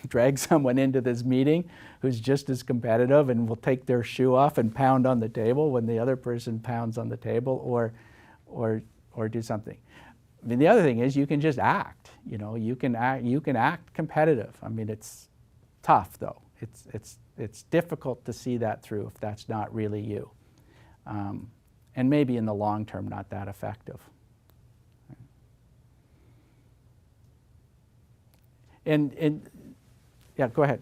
drag someone into this meeting who's just as competitive and will take their shoe off and pound on the table when the other person pounds on the table, or do something. I mean, the other thing is you can just act. You can act competitive. I mean, it's tough though. It's difficult to see that through if that's not really you, and maybe in the long term not that effective. And yeah, go ahead.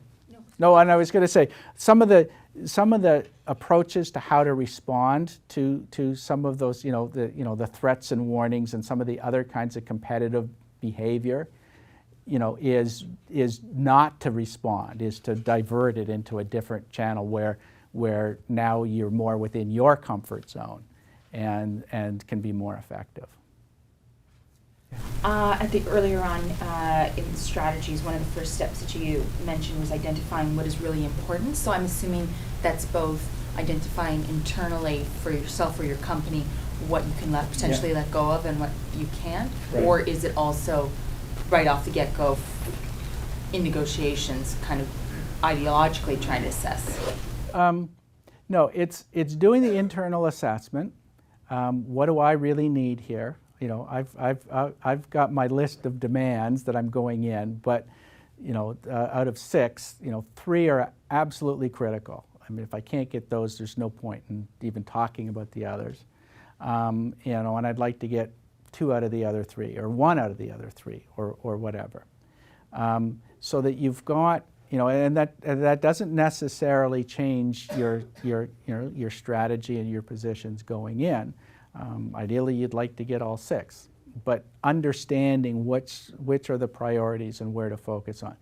No, and I was going to say some of the approaches to how to respond to some of those, the threats and warnings and some of the other kinds of competitive behavior, is not to respond, is to divert it into a different channel where now you're more within your comfort zone and can be more effective. Earlier on in strategies, one of the first steps that you mentioned was identifying what is really important. So I'm assuming that's both identifying internally for yourself or your company what you can potentially let go of and what you can't, right. Or is it also right off the get-go in negotiations, kind of ideologically trying to assess? No, it's doing the internal assessment. what do I really need here? You know, I've got my list of demands that I'm going in, but you know, out of 6, you know, 3 are absolutely critical. I mean, if I can't get those, there's no point in even talking about the others. You know, and I'd like to get 2 out of the other 3, or 1 out of the other 3, or whatever. So that you've got, you know, and that doesn't necessarily change your strategy and your positions going in. Ideally, you'd like to get all 6, but understanding which are the priorities and where to focus on.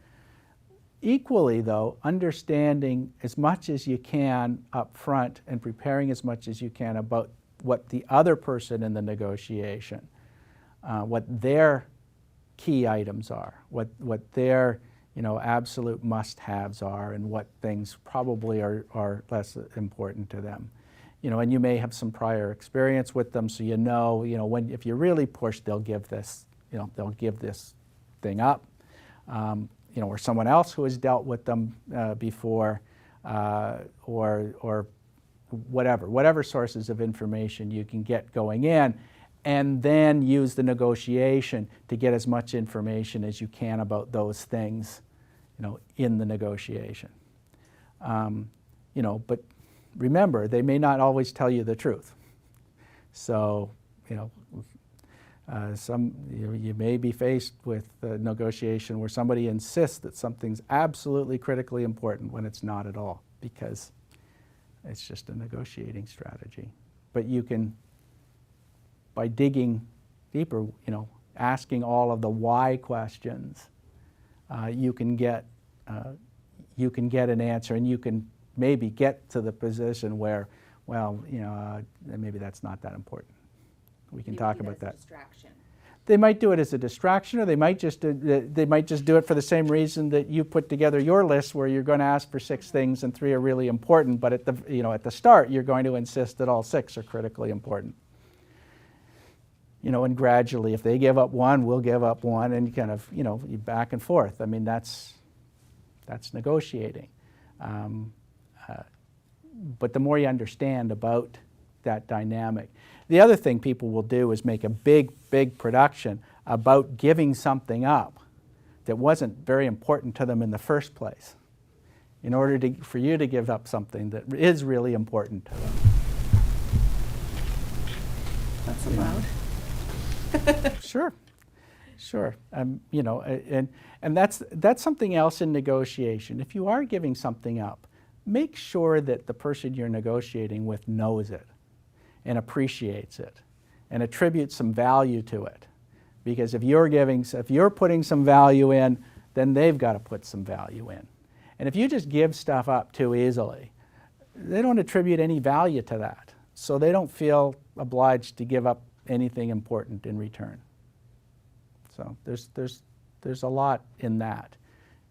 Equally, though, understanding as much as you can up front and preparing as much as you can about what the other person in the negotiation, what their key items are, what their, you know, absolute must-haves are, and what things probably are less important to them. You know, and you may have some prior experience with them, so you know, when if you really push, they'll give this, you know, they'll give this thing up. You know, or someone else who has dealt with them before, or whatever sources of information you can get going in, and then use the negotiation to get as much information as you can about those things, you know, in the negotiation. You know, but remember, they may not always tell you the truth. So, you know, you may be faced with a negotiation where somebody insists that something's absolutely critically important when it's not at all, because it's just a negotiating strategy. But you can, by digging deeper, you know, asking all of the why questions, you can get an answer, and you can maybe get to the position where, well, you know, maybe that's not that important. We can talk about that. Distraction. They might do it as a distraction, or they might just do it for the same reason that you put together your list, where you're going to ask for 6 things and 3 are really important. But at the start, you're going to insist that all 6 are critically important. You know, and gradually, if they give up 1, we'll give up 1, and kind of, you know, back and forth. I mean, that's negotiating. But the more you understand about that dynamic. The other thing people will do is make a big production about giving something up that wasn't very important to them in the first place, in order for you to give up something that is really important to them. That's allowed. Sure. You know, and that's something else in negotiation. If you are giving something up, make sure that the person you're negotiating with knows it and appreciates it and attributes some value to it. Because if you're putting some value in, then they've got to put some value in. And if you just give stuff up too easily, they don't attribute any value to that. So they don't feel obliged to give up anything important in return. So there's a lot in that,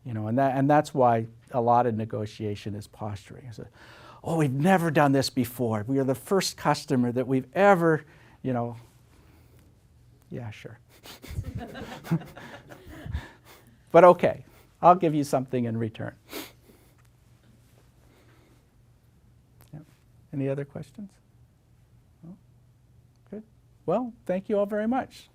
you know, and that's why a lot of negotiation is posturing. It's oh, we've never done this before. We are the first customer that we've ever, you know. Yeah, sure. But okay, I'll give you something in return. Yeah. Any other questions? No? Good. Well, thank you all very much.